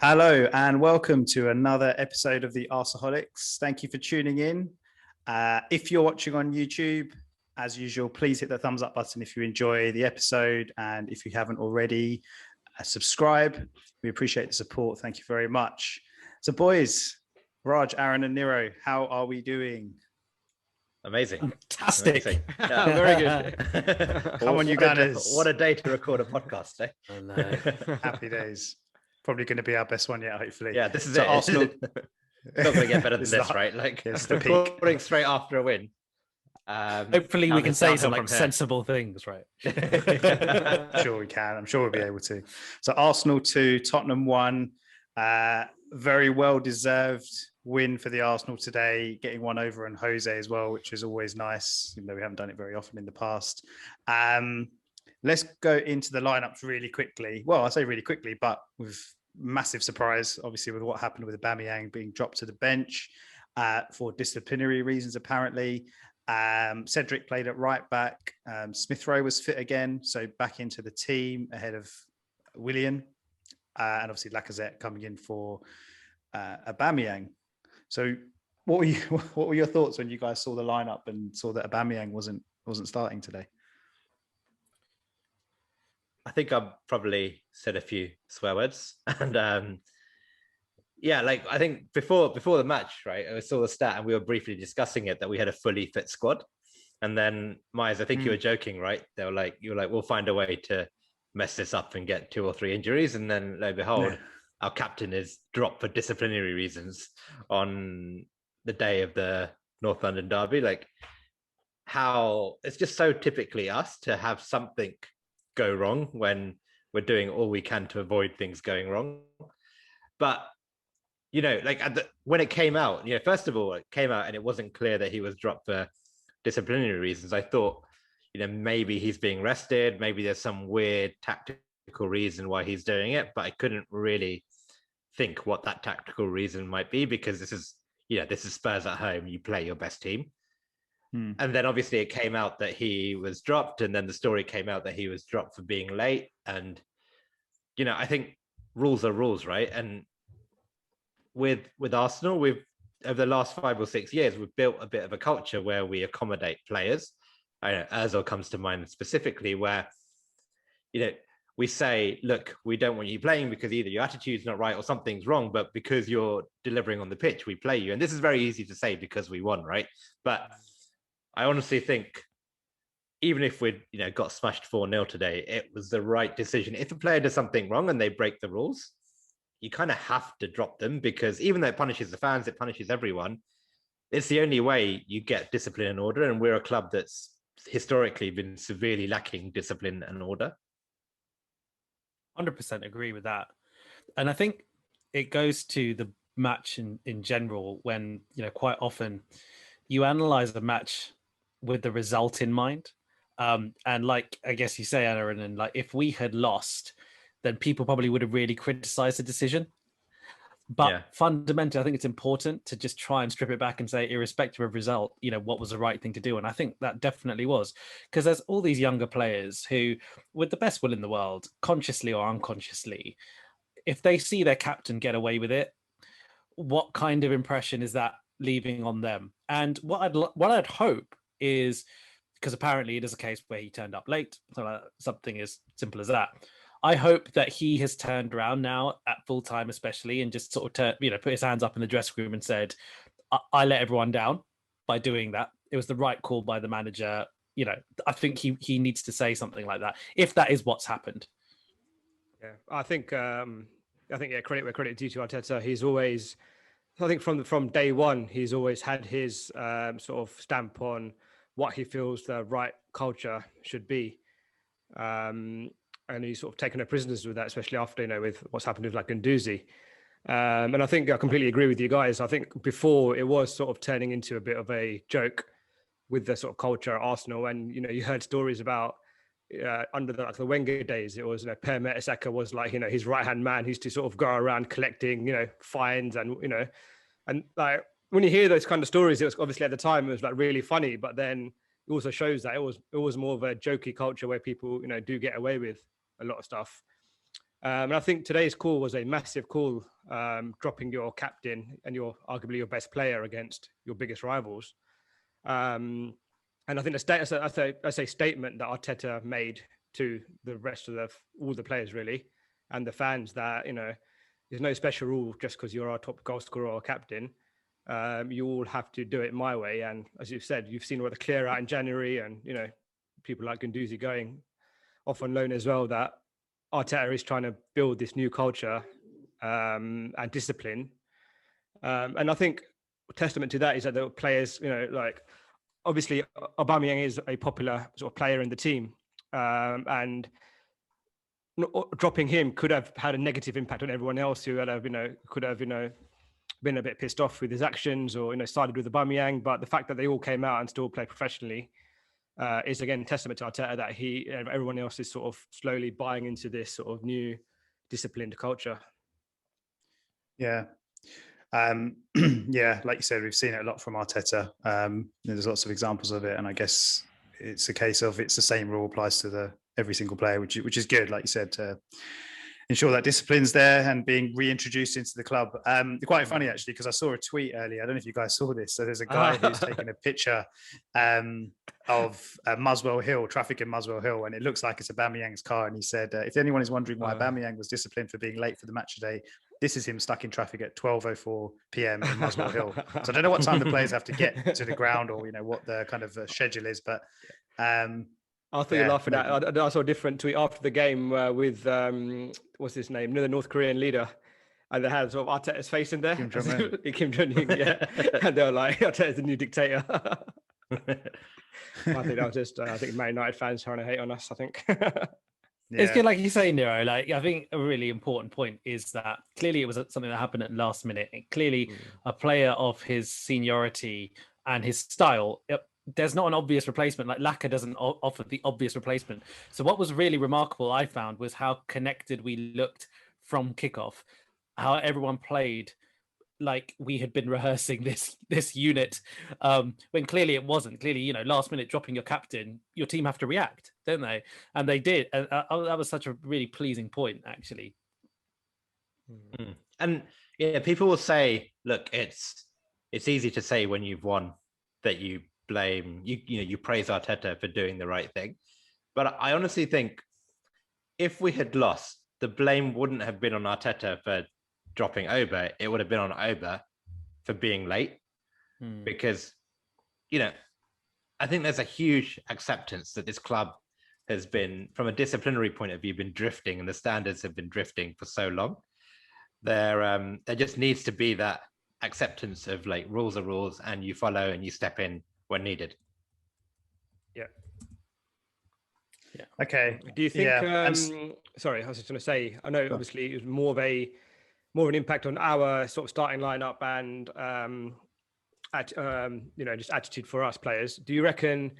Hello and welcome to another episode of the Arseholics. Thank you for tuning in. If you're watching on YouTube, as usual, please hit the thumbs up button if you enjoy the episode. And if you haven't already, subscribe. We appreciate the support. Thank you very much. So boys, Raj, Aaron and Niro, how are we doing? Amazing. Fantastic. Amazing. Yeah, very good. Come on, you guys. What a day to record a podcast, eh? I know. Happy days. Probably going to be our best one yet, hopefully. Yeah, this is So it. Arsenal... It's not going to get better than this, right? Like, it's the peak. Recording straight after a win. Hopefully we can say some like sensible things, right? I'm sure we can. I'm sure we'll be able to. So Arsenal 2, Tottenham 1. Very well-deserved win for the Arsenal today, getting one over on Jose as well, which is always nice, even though we haven't done it very often in the past. Let's go into the lineups really quickly. Well, I say really quickly, but with massive surprise, obviously, with what happened with Aubameyang being dropped to the bench for disciplinary reasons, apparently. Cedric played at right back. Smith Rowe was fit again, so back into the team ahead of Willian. And obviously Lacazette coming in for Aubameyang. So what were your thoughts when you guys saw the lineup and saw that Aubameyang wasn't starting today? I think I probably said a few swear words. And yeah, like I think before the match, right, I saw the stat and we were briefly discussing it that we had a fully fit squad. And then Myers, I think you were joking, right? You were like, we'll find a way to mess this up and get 2 or 3 injuries. And then lo and behold, our captain is dropped for disciplinary reasons on the day of the North London derby. Like, how it's just so typically us to have something go wrong when we're doing all we can to avoid things going wrong. But like when it came out, first of all, it came out and it wasn't clear that he was dropped for disciplinary reasons. I thought, maybe he's being rested, maybe there's some weird tactical reason why he's doing it, but I couldn't really think what that tactical reason might be, because this is Spurs at home, you play your best team. And then obviously it came out that he was dropped, and then the story came out that he was dropped for being late. And I think rules are rules, right? And with Arsenal, we've over the last 5 or 6 years, we've built a bit of a culture where we accommodate players. I know Ozil comes to mind specifically, where we say, look, we don't want you playing because either your attitude's not right or something's wrong, but because you're delivering on the pitch, we play you. And this is very easy to say because we won, right? But I honestly think even if we got smashed 4-0 today, it was the right decision. If a player does something wrong and they break the rules, you kind of have to drop them, because even though it punishes the fans, it punishes everyone. It's the only way you get discipline and order. And we're a club that's historically been severely lacking discipline and order. 100% agree with that. And I think it goes to the match in general, when, quite often you analyze the match with the result in mind. And like, I guess you say, Aaron, and like, if we had lost, then people probably would have really criticized the decision. But fundamentally, I think it's important to just try and strip it back and say, irrespective of result, what was the right thing to do? And I think that definitely was, because there's all these younger players who, with the best will in the world, consciously or unconsciously, if they see their captain get away with it, what kind of impression is that leaving on them? And what I'd hope is, because apparently it is a case where he turned up late, so something as simple as that. I hope that he has turned around now at full time, especially, and just sort of put his hands up in the dressing room and said, I let everyone down by doing that. It was the right call by the manager. I think he needs to say something like that, if that is what's happened. Yeah, I think credit where credit due to Arteta. He's always, I think from day one, he's always had his sort of stamp on what he feels the right culture should be. And he's sort of taken her prisoners with that, especially after, with what's happened with like Guendouzi. And I think I completely agree with you guys. I think before it was sort of turning into a bit of a joke with the sort of culture at Arsenal. And, you heard stories about under the Wenger days, it was, Per Mertesacker was like, his right-hand man. He used to sort of go around collecting, fines and, and like when you hear those kind of stories, it was obviously at the time, it was like really funny, but then it also shows that it was more of a jokey culture where people, do get away with a lot of stuff. And I think today's call was a massive call, dropping your captain and arguably your best player against your biggest rivals. And I think that's a statement that Arteta made to the rest of all the players really, and the fans, that there's no special rule just because you're our top goal scorer or captain. You all have to do it my way. And as you've said, you've seen what the clear out in January, and people like Guendouzi going off on loan as well, that Arteta is trying to build this new culture and discipline. And I think a testament to that is that the players, like obviously Aubameyang is a popular sort of player in the team, and dropping him could have had a negative impact on everyone else who could have been a bit pissed off with his actions, or sided with Aubameyang. But the fact that they all came out and still played professionally is again testament to Arteta, that everyone else is sort of slowly buying into this sort of new disciplined culture. Yeah. Yeah, like you said, we've seen it a lot from Arteta. There's lots of examples of it, and I guess it's a case of it's the same rule applies to every single player, which is good, like you said, to ensure that discipline's there and being reintroduced into the club. Quite funny actually, because I saw a tweet earlier. I don't know if you guys saw this. So there's a guy who's taken a picture of Muswell Hill, traffic in Muswell Hill, and it looks like it's Aubameyang's car. And he said, if anyone is wondering why Aubameyang was disciplined for being late for the match today, this is him stuck in traffic at 12:04 p.m. in Muswell Hill. So I don't know what time the players have to get to the ground, or what the kind of schedule is, but I thought you were laughing at. I saw a different tweet after the game with what's his name, the North Korean leader, and they had sort of Arteta's face in there. Kim Jong-un, yeah, and they were like, Arteta's the new dictator. I think that was just I think Man United fans trying to hate on us. I think. Yeah. It's good, like you say, Nero. Like, I think a really important point is that clearly it was something that happened at last minute. And clearly, a player of his seniority and his style, there's not an obvious replacement. Like Laka doesn't offer the obvious replacement. So what was really remarkable, I found, was how connected we looked from kickoff. How everyone played like we had been rehearsing this unit, when clearly it wasn't. Clearly, last minute dropping your captain, your team have to react, don't they? And they did. And that was such a really pleasing point, actually. And people will say, look, it's easy to say when you've won that you blame you praise Arteta for doing the right thing, but I honestly think if we had lost, the blame wouldn't have been on Arteta for dropping Auba. It would have been on Auba for being late, because I think there's a huge acceptance that this club has been, from a disciplinary point of view, been drifting, and the standards have been drifting for so long. There just needs to be that acceptance of like rules are rules, and you follow and you step in when needed. Yeah. Okay. Do you think? Sorry, I was just going to say. I know obviously it was more of an impact on our sort of starting lineup and just attitude for us players. Do you reckon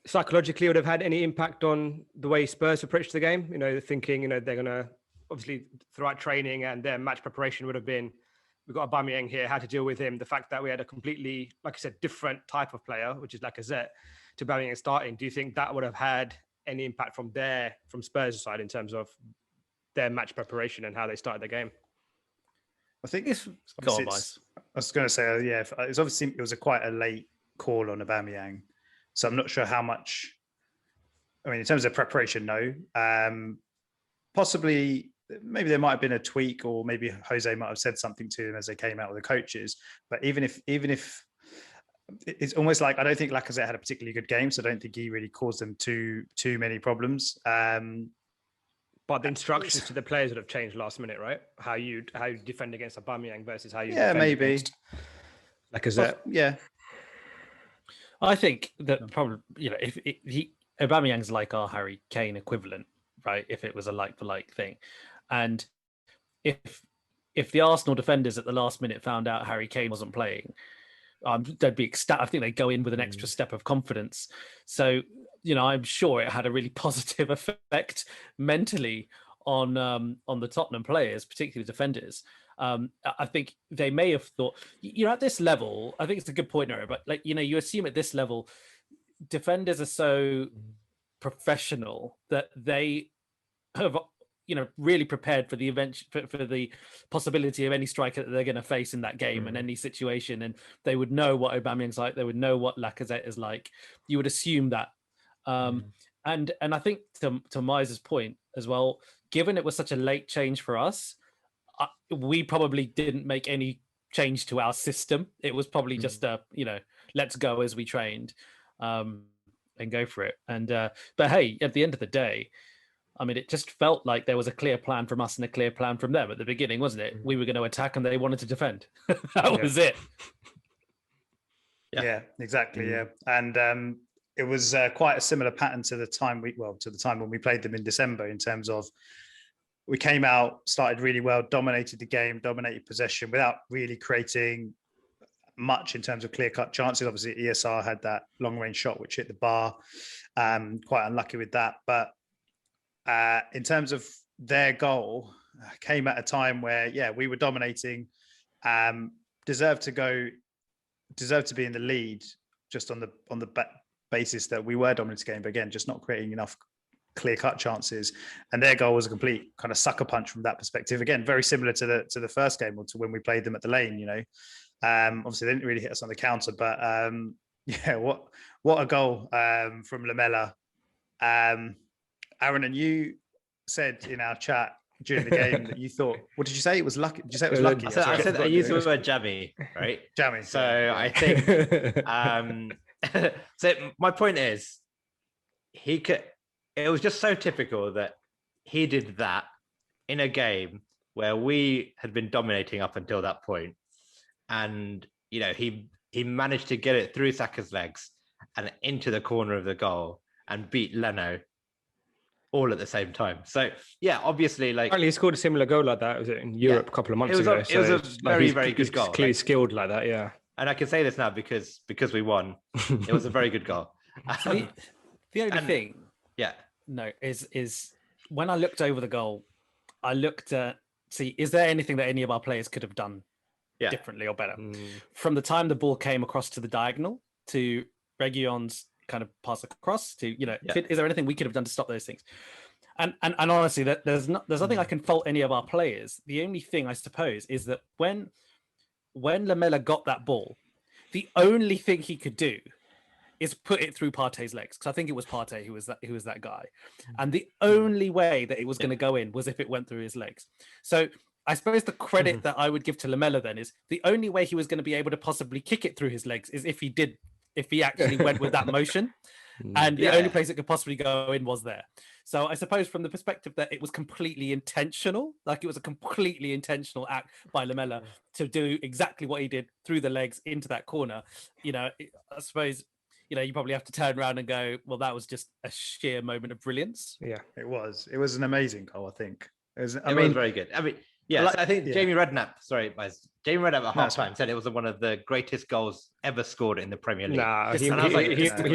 psychologically it would have had any impact on the way Spurs approached the game? Thinking they're going to obviously throughout training and their match preparation would have been, we've got Aubameyang here, how to deal with him. The fact that we had a completely, like I said, different type of player, which is Lacazette, to Aubameyang starting. Do you think that would have had any impact from Spurs' side in terms of their match preparation and how they started the game? I think I was going to say, it's obviously it was quite a late call on Aubameyang, so I'm not sure how much. I mean, in terms of preparation, no. Possibly, maybe there might have been a tweak, or maybe Jose might have said something to him as they came out with the coaches. But even if it's almost like I don't think Lacazette had a particularly good game, so I don't think he really caused them too many problems. But the instructions to the players would have changed last minute, right? How you defend against Aubameyang versus how you defend against Lacazette. Yeah. I think that probably, if Aubameyang's like our Harry Kane equivalent, right? If it was a like for like thing, and if the Arsenal defenders at the last minute found out Harry Kane wasn't playing, they'd be ecstatic. I think they'd go in with an extra step of confidence. So, I'm sure it had a really positive effect mentally on the Tottenham players, particularly defenders. I think they may have thought, at this level, I think it's a good point, Nero, but you assume at this level, defenders are so professional that they have, really prepared for the event, for the possibility of any striker that they're going to face in that game and any situation, and they would know what Aubameyang's like, they would know what Lacazette is like. You would assume that, and I think to Mize's point as well, given it was such a late change for us, we probably didn't make any change to our system. It was probably just let's go as we trained, and go for it. And but hey, at the end of the day, I mean, it just felt like there was a clear plan from us and a clear plan from them at the beginning, wasn't it? We were going to attack and they wanted to defend. That was it. Yeah, exactly. Yeah, and it was quite a similar pattern to the time when we played them in December, in terms of we came out, started really well, dominated the game, dominated possession without really creating much in terms of clear-cut chances. Obviously, ESR had that long-range shot which hit the bar. Quite unlucky with that. But in terms of their goal, came at a time where, we were dominating, deserved to be in the lead, just on the basis that we were dominating the game, but again, just not creating enough clear-cut chances. And their goal was a complete kind of sucker punch from that perspective. Again, very similar to the first game, or to when we played them at the Lane. Obviously they didn't really hit us on the counter, but what a goal from Lamela. Aaron, and you said in our chat during the game that you thought, what did you say? It was lucky. Did you say it was lucky? I used the word jammy, right? Jammy. So I think so my point is, it was just so typical that he did that in a game where we had been dominating up until that point. And, he managed to get it through Saka's legs and into the corner of the goal and beat Leno all at the same time. So, obviously, apparently he scored a similar goal like that. Was it in Europe a couple of months ago? It was a very, very good goal. Clearly skilled like that, yeah. And I can say this now because we won. It was a very good goal. The only thing, is when I looked over the goal, I looked at see, is there anything that any of our players could have done differently or better? From the time the ball came across to the diagonal to Reguilon's kind of pass across to, is there anything we could have done to stop those things? And honestly, that there's nothing I can fault any of our players. The only thing I suppose is that when Lamela got that ball, the only thing he could do is put it through Partey's legs, because I think it was Partey who was that guy, and the only way that it was going to go in was if it went through his legs. So I suppose the credit that I would give to Lamela then is the only way he was going to be able to possibly kick it through his legs is if he actually went with that motion, and the only place it could possibly go in was there. So I suppose from the perspective that it was completely intentional, like it was a completely intentional act by Lamela to do exactly what he did through the legs into that corner, I suppose, you probably have to turn around and go, well, that was just a sheer moment of brilliance. Yeah, it was an amazing goal, I think. It was very good. I mean, I think Jamie Redknapp at halftime said it was one of the greatest goals ever scored in the Premier League. Nah, he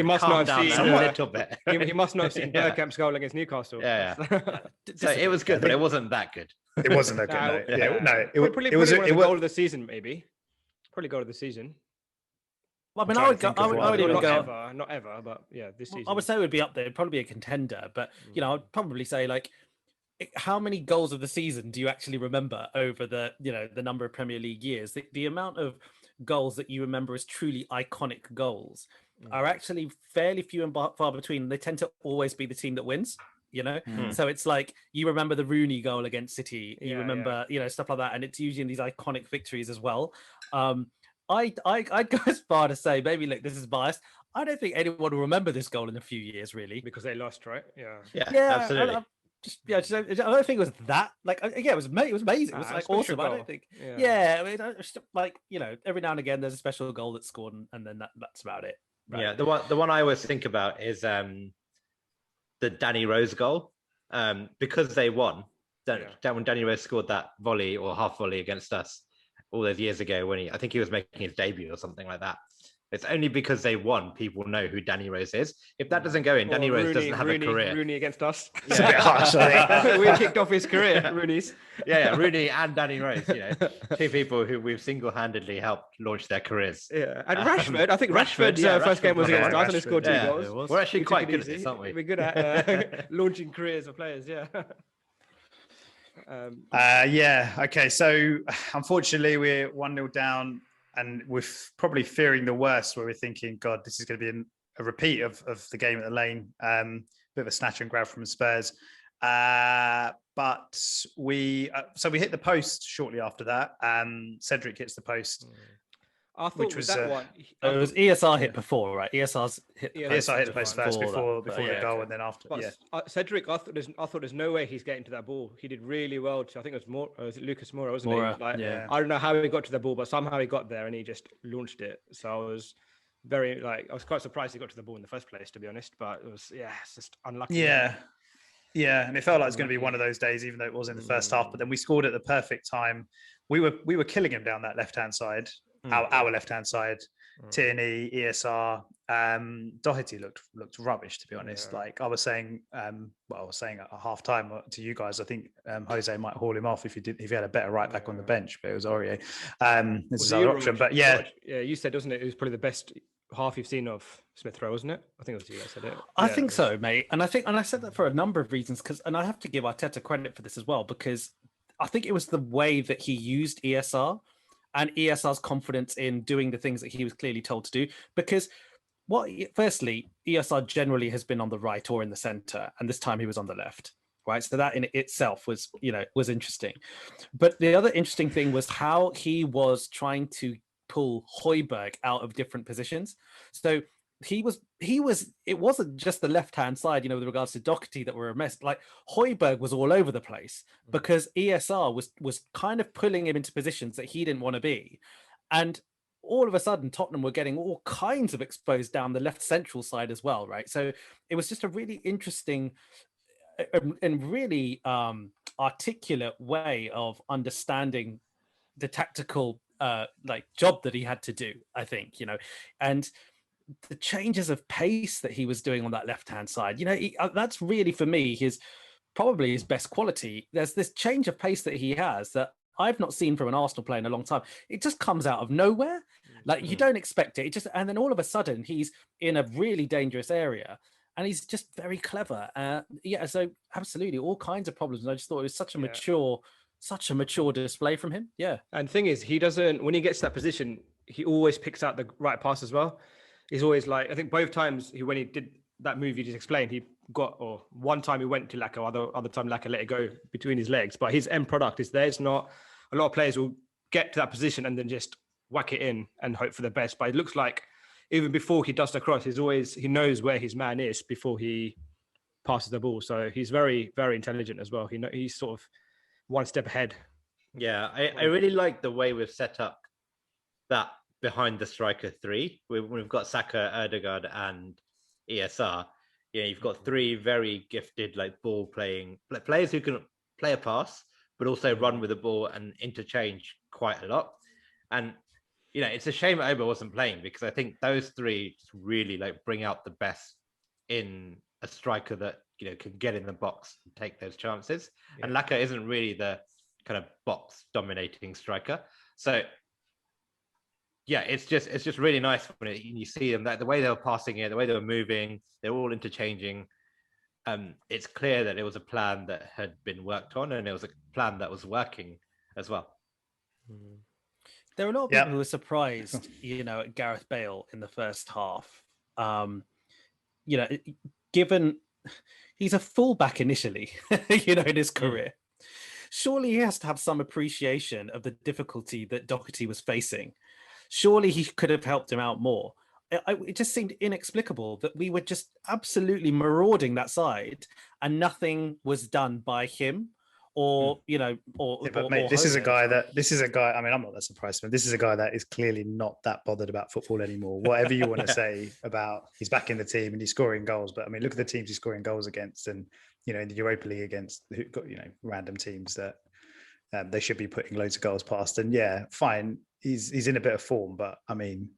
must not have seen a little bit. He must not have seen Bergkamp's goal against Newcastle. Yeah. So it was good, but it wasn't that good. It wasn't that good. It was a goal of the season, maybe. Probably goal of the season. Well, I mean, I would even go not ever, but this season. I would say it would be up there. It'd probably be a contender, but I'd probably say how many goals of the season do you actually remember over the number of Premier League years? The amount of goals that you remember as truly iconic goals are actually fairly few and far between. They tend to always be the team that wins. So it's like you remember the Rooney goal against City. You remember stuff like that, and it's usually in these iconic victories as well. I'd go as far to say, maybe look, this is biased, I don't think anyone will remember this goal in a few years, really, because they lost, right? Yeah, absolutely. I don't think it was that. It was amazing. It was awesome. I don't think. Yeah, I mean, every now and again there's a special goal that's scored, and then that's about it. Right? Yeah, the one I always think about is the Danny Rose goal, because they won. When Danny Rose scored that volley or half volley against us all those years ago, when I think he was making his debut or something like that. It's only because they won people know who Danny Rose is. If that doesn't go in, Danny Rose doesn't have a career. Rooney against us. It's a bit harsh, I think. We kicked off his career, Rooney's. Yeah, Rooney and Danny Rose, two people who we've single-handedly helped launch their careers. Yeah, and Rashford, I think Rashford's first game was against us and he scored 2 goals. We're actually quite good at this, aren't we? We're good at launching careers of players, Yeah. Okay. So unfortunately, we're 1-0 down, and we're probably fearing the worst. Where we're thinking, God, this is going to be a repeat of the game at the Lane. Bit of a snatch and grab from Spurs. But we hit the post shortly after that. Cedric hits the post. I thought which with was, that one. It was ESR hit before, right? ESR's hit the post. ESR hit the post first before the goal, okay. and then after. But Cedric, I thought there's no way he's getting to that ball. He did really well. I think it was more. Was it Lucas Moura, wasn't Moura, he? Like, yeah. I don't know how he got to the ball, but somehow he got there and he just launched it. So I was quite surprised he got to the ball in the first place, to be honest. But it was, it's just unlucky. Yeah, and it felt like it was going to be one of those days, even though it was in the first half. But then we scored at the perfect time. We were killing him down that left hand side, our left hand side. Tierney, ESR, Doherty looked rubbish, to be honest. Yeah. Like I was saying, I was saying at half time to you guys, I think Jose might haul him off if he had a better right back on the bench, but it was Aurier. This is our option, but yeah, you said, doesn't it? It was probably the best half you've seen of Smith Rowe, wasn't it? I think it was you that said it. I think so, mate. And I said that for a number of reasons, and I have to give Arteta credit for this as well, because I think it was the way that he used ESR and ESR's confidence in doing the things that he was clearly told to do. Because firstly, ESR generally has been on the right or in the center, and this time he was on the left, right? So that in itself was interesting. But the other interesting thing was how he was trying to pull Højbjerg out of different positions. So it wasn't just the left-hand side, with regards to Doherty that were a mess. Like Højbjerg was all over the place because ESR was kind of pulling him into positions that he didn't want to be. And all of a sudden Tottenham were getting all kinds of exposed down the left central side as well, right? So it was just a really interesting and really articulate way of understanding the tactical job that he had to do, I think, and the changes of pace that he was doing on that left-hand side, that's really, for me, probably his best quality. There's this change of pace that he has that I've not seen from an Arsenal player in a long time. It just comes out of nowhere. Like you don't expect it. And then all of a sudden he's in a really dangerous area and he's just very clever. So absolutely all kinds of problems. And I just thought it was such a mature display from him. Yeah. And the thing is, when he gets to that position, he always picks out the right pass as well. He's always I think both times when he did that move you just explained, one time he went to Laka, other time Laka let it go between his legs. But his end product is there's not a lot of players will get to that position and then just whack it in and hope for the best. But it looks like even before he does the cross, he knows where his man is before he passes the ball. So he's very, very intelligent as well. He's sort of one step ahead. Yeah, I really like the way we've set up that behind the striker three. We've got Saka, Erdegaard, and ESR. You've got three very gifted, ball playing players who can play a pass, but also run with the ball and interchange quite a lot. And it's a shame Auba wasn't playing because I think those three really bring out the best in a striker that can get in the box and take those chances. Yeah. And Laka isn't really the kind of box dominating striker. So yeah, it's just really nice when you see them, that the way they were passing it, the way they were moving, they're all interchanging. It's clear that it was a plan that had been worked on, and it was a plan that was working as well. There are a lot of people who were surprised, at Gareth Bale in the first half. Given he's a fullback initially, in his career, surely he has to have some appreciation of the difficulty that Doherty was facing. Surely he could have helped him out more. It just seemed inexplicable that we were just absolutely marauding that side and nothing was done by him or, this is a guy. I mean, I'm not that surprised, but this is a guy that is clearly not that bothered about football anymore. Whatever you want to say about, he's back in the team and he's scoring goals. But I mean, look at the teams he's scoring goals against, and in the Europa League against random teams that they should be putting loads of goals past. And yeah, fine, he's in a bit of form, but I mean,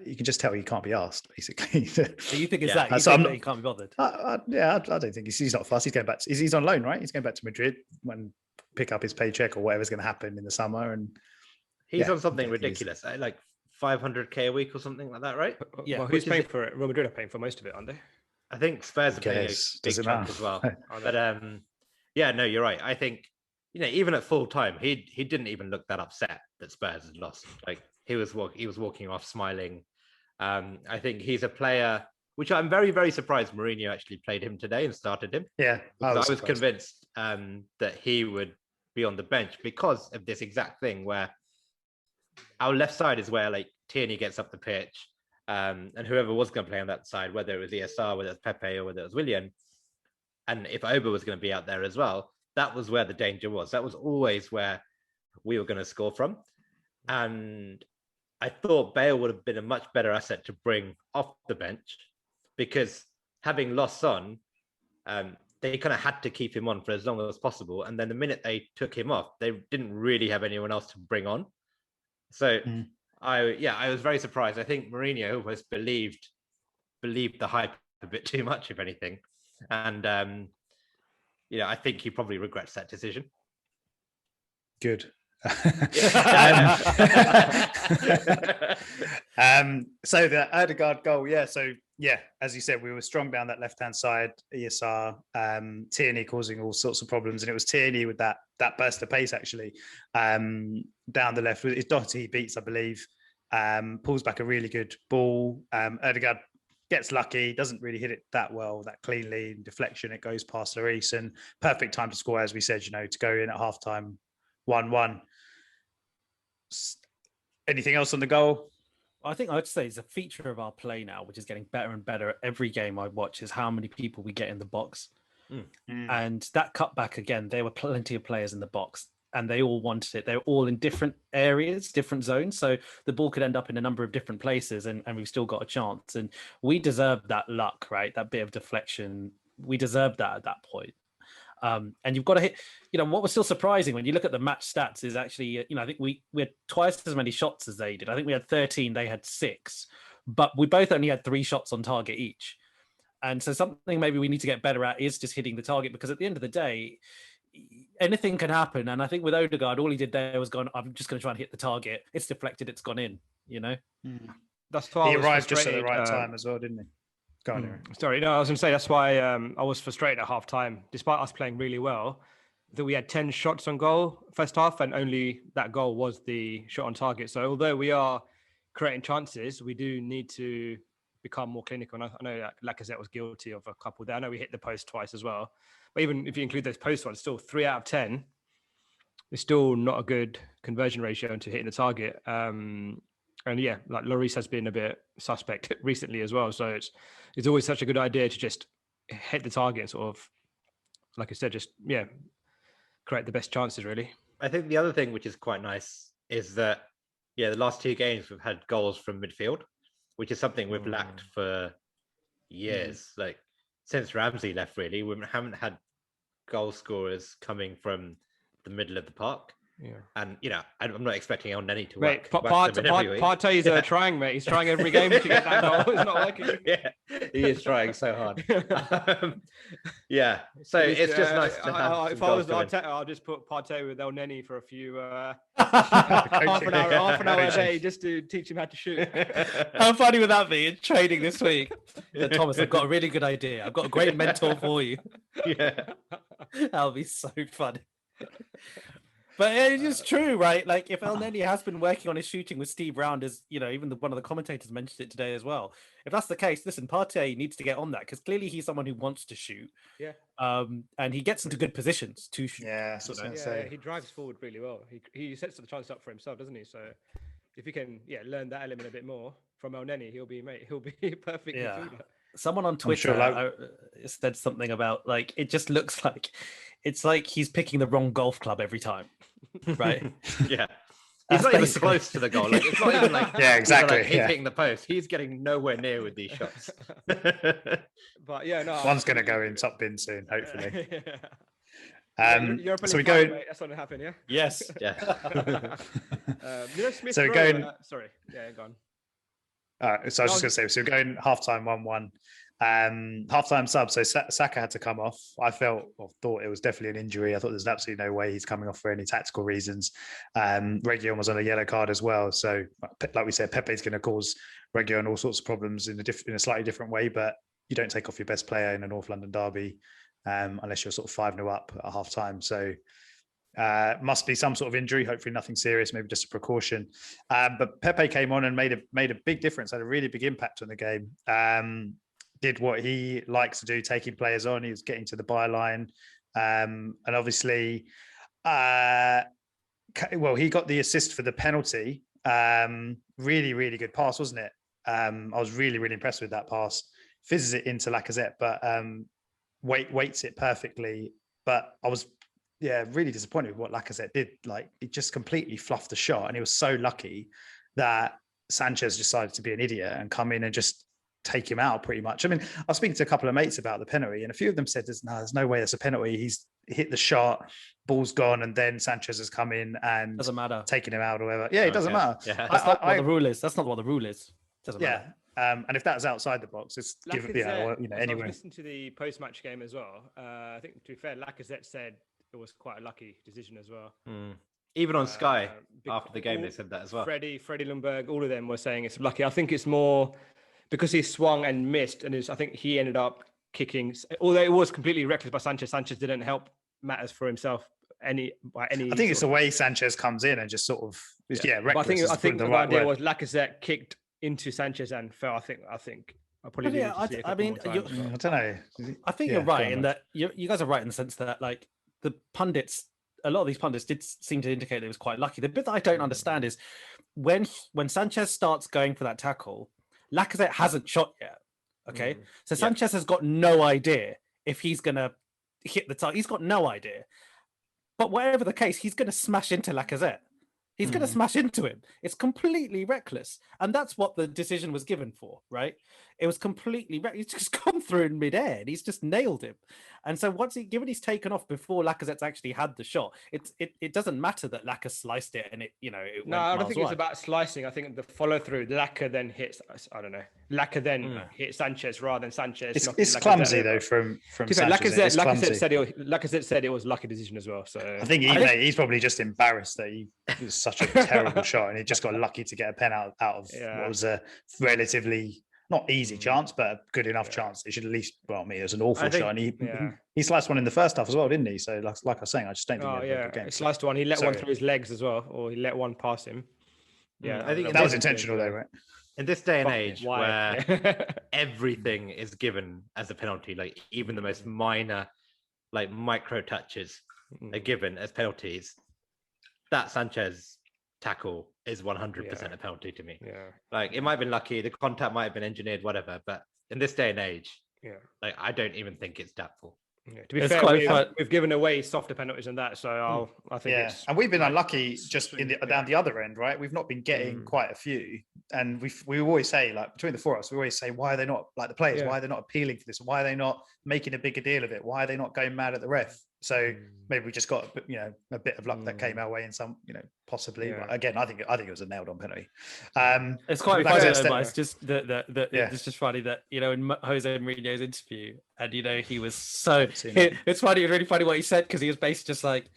you can just tell he can't be asked, basically. So you think it's that? You think that he can't be bothered? I don't think he's not fast. He's going back. He's on loan, right? He's going back to Madrid when pick up his paycheck or whatever's going to happen in the summer. And he's on something ridiculous, like 500k a week or something like that, right? Yeah. Well, who's paying for it? Real Madrid are paying for most of it, aren't they? I think Spurs are paying a big chunk as well. But no, you're right. I think even at full time, he didn't even look that upset that Spurs had lost. Like he was walking off smiling. I think he's a player which I'm very, very surprised Mourinho actually played him today and started him. Yeah, I was convinced that he would be on the bench because of this exact thing where our left side is where like Tierney gets up the pitch, and whoever was going to play on that side, whether it was ESR, whether it was Pepe, or whether it was Willian, and if Auba was going to be out there as well, that was where the danger was. That was always where we were going to score from. And I thought Bale would have been a much better asset to bring off the bench because having lost Son, they kind of had to keep him on for as long as possible. And then the minute they took him off, they didn't really have anyone else to bring on. So I was very surprised. I think Mourinho was believed the hype a bit too much, if anything. And, I think he probably regrets that decision. Good. So the Odegaard goal, as you said, we were strong down that left-hand side. ESR, Tierney causing all sorts of problems, and it was Tierney with that burst of pace actually down the left. It's Doherty beats, I believe, pulls back a really good ball. Odegaard gets lucky, doesn't really hit it that well, that cleanly, deflection, it goes past Lloris, and perfect time to score, as we said, to go in at halftime 1-1. Anything else on the goal? I think I'd say it's a feature of our play now, which is getting better and better. Every game I watch is how many people we get in the box. And that cutback, again, there were plenty of players in the box and they all wanted it. They're all in different areas, different zones. So the ball could end up in a number of different places and we've still got a chance. And we deserved that luck, right? That bit of deflection. We deserved that at that point. And you've got to hit, what was still surprising when you look at the match stats is actually, I think we had twice as many shots as they did. I think we had 13, they had 6, but we both only had 3 shots on target each. And so something maybe we need to get better at is just hitting the target, because at the end of the day, anything can happen. And I think with Odegaard, all he did there was gone, I'm just going to try and hit the target. It's deflected, it's gone in, That's why he arrived just at the right time as well, didn't he? Sorry, no, I was going to say that's why I was frustrated at half time. Despite us playing really well, that we had 10 shots on goal first half, and only that goal was the shot on target. So although we are creating chances, we do need to become more clinical. And I know that Lacazette was guilty of a couple there. I know we hit the post twice as well. But even if you include those post ones, still 3 out of 10, it's still not a good conversion ratio into hitting the target. And yeah, like Lloris has been a bit suspect recently as well. So it's always such a good idea to just hit the target and sort of, like I said, just, create the best chances, really. I think the other thing which is quite nice is that, the last 2 games we've had goals from midfield, which is something we've lacked for years. Like since Ramsey left, really, we haven't had goal scorers coming from the middle of the park. Yeah, and I'm not expecting El Neni to work. Partey's trying, mate. He's trying every game to get that goal. It's not working. Yeah, he is trying so hard. So it's just nice to have. If I was Arteta, I'll just put Partey with El Neni for a few half an hour a day, just to teach him how to shoot. How funny would that be in training this week? Thomas, I've got a really good idea. I've got a great mentor for you. Yeah, that'll be so funny. But it is true, right? Like if El Neni has been working on his shooting with Steve Round, as even one of the commentators mentioned it today as well. If that's the case, listen, Partey needs to get on that, because clearly he's someone who wants to shoot. Yeah. And he gets into good positions to shoot. Yeah, he drives forward really well. He sets the chance up for himself, doesn't he? So if he can, learn that element a bit more from El Neni, he'll be perfect. Yeah. Someone on Twitter said something about like it just looks like it's like he's picking the wrong golf club every time, right? Yeah, he's not even close to the goal. Like, it's not even like exactly. He's hitting the post. He's getting nowhere near with these shots. But one's going to go in top bin soon, hopefully. So we go. That's not going to happen, yeah. Yes. Yeah. Smith so we're going. Sorry. Yeah, go on. So I was just going to say, so we're going halftime 1-1. Halftime sub. So Saka had to come off. I thought it was definitely an injury. I thought there's absolutely no way he's coming off for any tactical reasons. Reguilon was on a yellow card as well. So like we said, Pepe's going to cause Reguilon all sorts of problems in a slightly different way. But you don't take off your best player in a North London derby unless you're sort of 5-0 up at halftime. So Must be some sort of injury, hopefully nothing serious, maybe just a precaution. But Pepe came on and made a big difference, had a really big impact on the game. Did what he likes to do, taking players on. He was getting to the byline. And obviously, he got the assist for the penalty. Really, really good pass, wasn't it? I was really, really impressed with that pass. Fizzes it into Lacazette, but waits it perfectly. But I was, really disappointed with what Lacazette did. Like, it just completely fluffed the shot, and he was so lucky that Sanchez decided to be an idiot and come in and just take him out pretty much. I mean, I was speaking to a couple of mates about the penalty, and a few of them said, there's no way there's a penalty. He's hit the shot, ball's gone, and then Sanchez has come in and doesn't matter, taking him out or whatever. Yeah, it doesn't matter. Yeah. That's not what the rule is. That's not what the rule is. Doesn't matter. And if that's outside the box, it's anyway. I listened to the post-match game as well. I think, to be fair, Lacazette said it was quite a lucky decision as well. Even on Sky after the game, they said that as well. Freddie Ljungberg, all of them were saying it's lucky. I think it's more because he swung and missed, and I think he ended up kicking. Although it was completely reckless by Sanchez, Sanchez didn't help matters for himself any. I think it's the way Sanchez comes in and just sort of reckless. But I think the idea was Lacazette kicked into Sanchez and fell. I think I probably I don't know. I think you're right in that you guys are right in the sense that, like, the pundits, a lot of these pundits did seem to indicate it was quite lucky. The bit that I don't understand is when Sanchez starts going for that tackle, Lacazette hasn't shot yet. Okay, so Sanchez has got no idea if he's gonna hit the target. He's got no idea. But whatever the case, he's gonna smash into Lacazette. He's going to smash into him. It's completely reckless. And that's what the decision was given for, right? It was completely reckless. He's just gone through in midair and he's just nailed him. And so given he's taken off before Lacazette's actually had the shot, it doesn't matter that Lacazette sliced it and it I don't think it's about slicing. I think the follow through, Lacazette then hits, I don't know, Lacazette then hits Sanchez rather than Sanchez. It's clumsy though from Sanchez. Lacazette said it was a lucky decision as well. So I think he's probably just embarrassed that it was such a terrible shot and he just got lucky to get a pen out of what was a relatively not easy chance, but a good enough chance. It should at least, it was an awful shot. And he sliced one in the first half as well, didn't he? So like I was saying, I just don't think he had a good game. He sliced one. He let one through his legs as well, or he let one pass him. Yeah, I think that was intentional though, right? In this day and age where everything is given as a penalty, like even the most minor, like micro touches are given as penalties, that Sanchez tackle is 100% a penalty to me. Like, it might have been lucky, the contact might have been engineered, whatever, but in this day and age, like, I don't even think it's doubtful. To be fair, we've given away softer penalties than that, so I think it's... And we've been unlucky just down the other end, right? We've not been getting quite a few, and we always say, like, between the four of us, we always say, why are they not, like, the players, why are they not appealing for this? Why are they not making a bigger deal of it? Why are they not going mad at the ref? So maybe we just got a bit of luck that came our way in some, possibly. But again, I think it was a nailed on penalty. It's quite funny, but it's just it's just funny that in Jose Mourinho's interview, and he was so. It's funny, really funny what he said, because he was basically just like,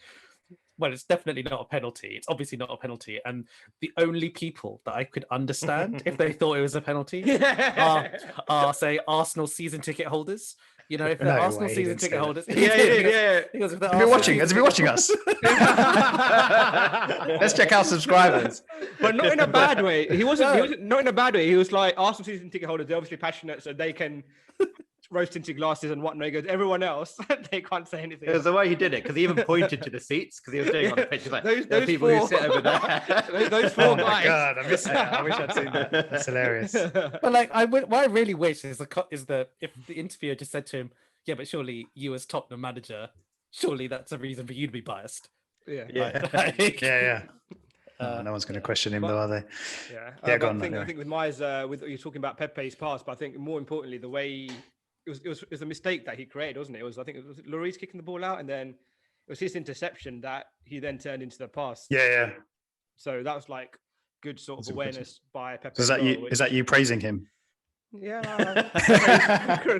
well, it's definitely not a penalty. It's obviously not a penalty, and the only people that I could understand if they thought it was a penalty are say Arsenal season ticket holders. If they're Arsenal season ticket holders. Has he been watching us? Let's check our subscribers. But not in a bad way. He wasn't not in a bad way. He was like, Arsenal season ticket holders, they're obviously passionate, so they can roast into glasses and whatnot. He goes, everyone else, they can't say anything. It was the way he did it, because he even pointed to the seats, because he was doing it on the pitch. He's like, those people who sit over there. those four guys. My God, I missed that. I wish I'd seen that. That's hilarious. But like, what I really wish is if the interviewer just said to him, yeah, but surely you as Tottenham manager, surely that's a reason for you to be biased. No one's going to question him, though, are they? I think with Myers, with you're talking about Pepe's pass, but I think more importantly, the way it was a mistake that he created, wasn't it? I think it was Lloris kicking the ball out, and then it was his interception that he then turned into the pass. So that was like good sort of awareness by Pepe. So is that you praising him?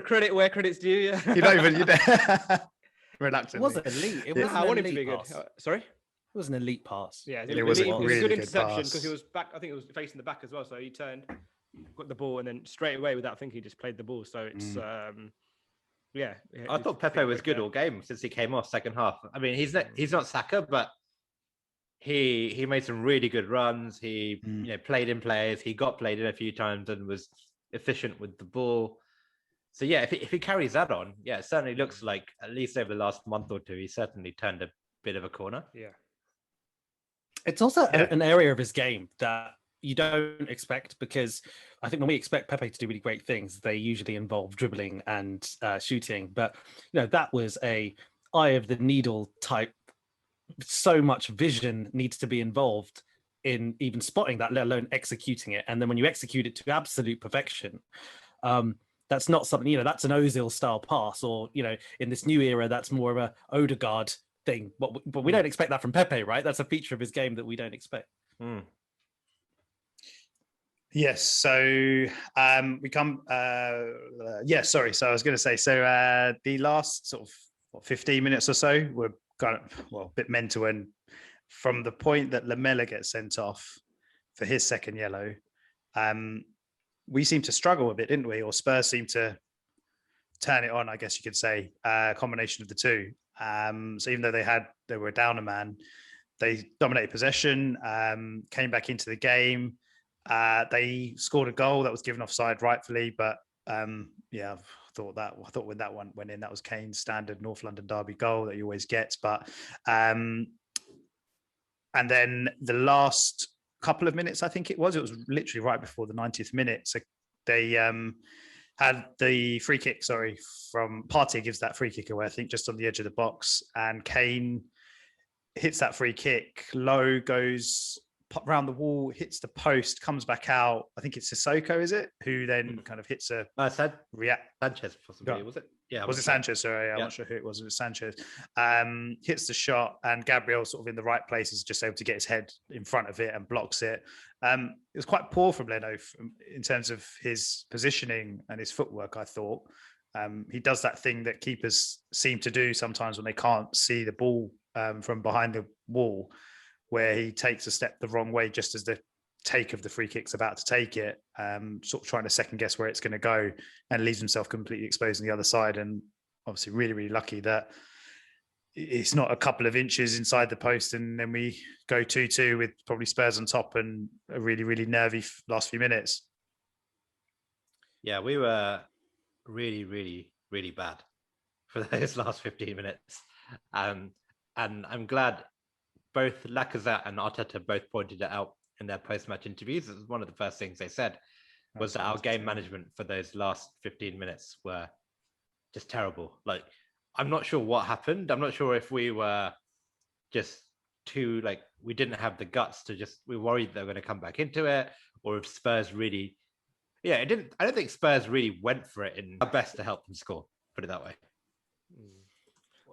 Credit where credit's due. You don't even reluctantly. It wasn't elite. It wasn't I want him to be good. Sorry? It was an elite pass. Yeah, it was a really good good interception, pass, because he was back. I think it was facing the back as well. So he turned, got the ball, and then straight away without thinking, he just played the ball. So it's Yeah, I thought Pepe was good all game since he came off second half. I mean, he's not Saka, but he made some really good runs. He played in players. He got played in a few times and was efficient with the ball. So yeah, if he carries that on, yeah, it certainly looks like at least over the last month or two, he's certainly turned a bit of a corner. Yeah, it's also an area of his game that you don't expect, because I think when we expect Pepe to do really great things, they usually involve dribbling and shooting. But that was a eye of the needle type. So much vision needs to be involved in even spotting that, let alone executing it. And then when you execute it to absolute perfection, that's not something, that's an Ozil style pass, or in this new era, that's more of a Odegaard thing. But we don't expect that from Pepe, right? That's a feature of his game that we don't expect. Yes. So we come. Sorry. So I was going to say. So the last sort of 15 minutes or so were kind of a bit mental, and from the point that Lamela gets sent off for his second yellow, we seemed to struggle a bit, didn't we? Or Spurs seemed to turn it on, I guess you could say. Combination of the two. So even though they were down a man, they dominated possession, came back into the game. They scored a goal that was given offside rightfully, but I thought when that one went in, that was Kane's standard North London derby goal that he always gets. But and then the last couple of minutes, I think it was literally right before the 90th minute. So they had the free kick, from Partey gives that free kick away, I think just on the edge of the box, and Kane hits that free kick, low, goes around the wall, hits the post, comes back out. I think it's Sissoko, is it? Who then kind of hits a Sanchez, possibly, was it? Yeah. Was it Sanchez? Sorry, I'm not sure who it was. It was Sanchez. Hits the shot, and Gabriel sort of in the right place is just able to get his head in front of it and blocks it. It was quite poor from Leno in terms of his positioning and his footwork, I thought. He does that thing that keepers seem to do sometimes when they can't see the ball from behind the wall, where he takes a step the wrong way just as the take of the free kick's about to take it, sort of trying to second guess where it's going to go, and leaves himself completely exposed on the other side. And obviously really, really lucky that it's not a couple of inches inside the post, and then we go 2-2 with probably Spurs on top and a really, really nervy last few minutes. Yeah, we were really, really, really bad for those last 15 minutes. And I'm glad both Lacazette and Arteta both pointed it out in their post-match interviews. It was one of the first things they said was that our game management for those last 15 minutes were just terrible. Like, I'm not sure what happened. I'm not sure if we were just we didn't have the guts to we were worried they were going to come back into it, or if Spurs really, I don't think Spurs really went for it in our best to help them score, put it that way.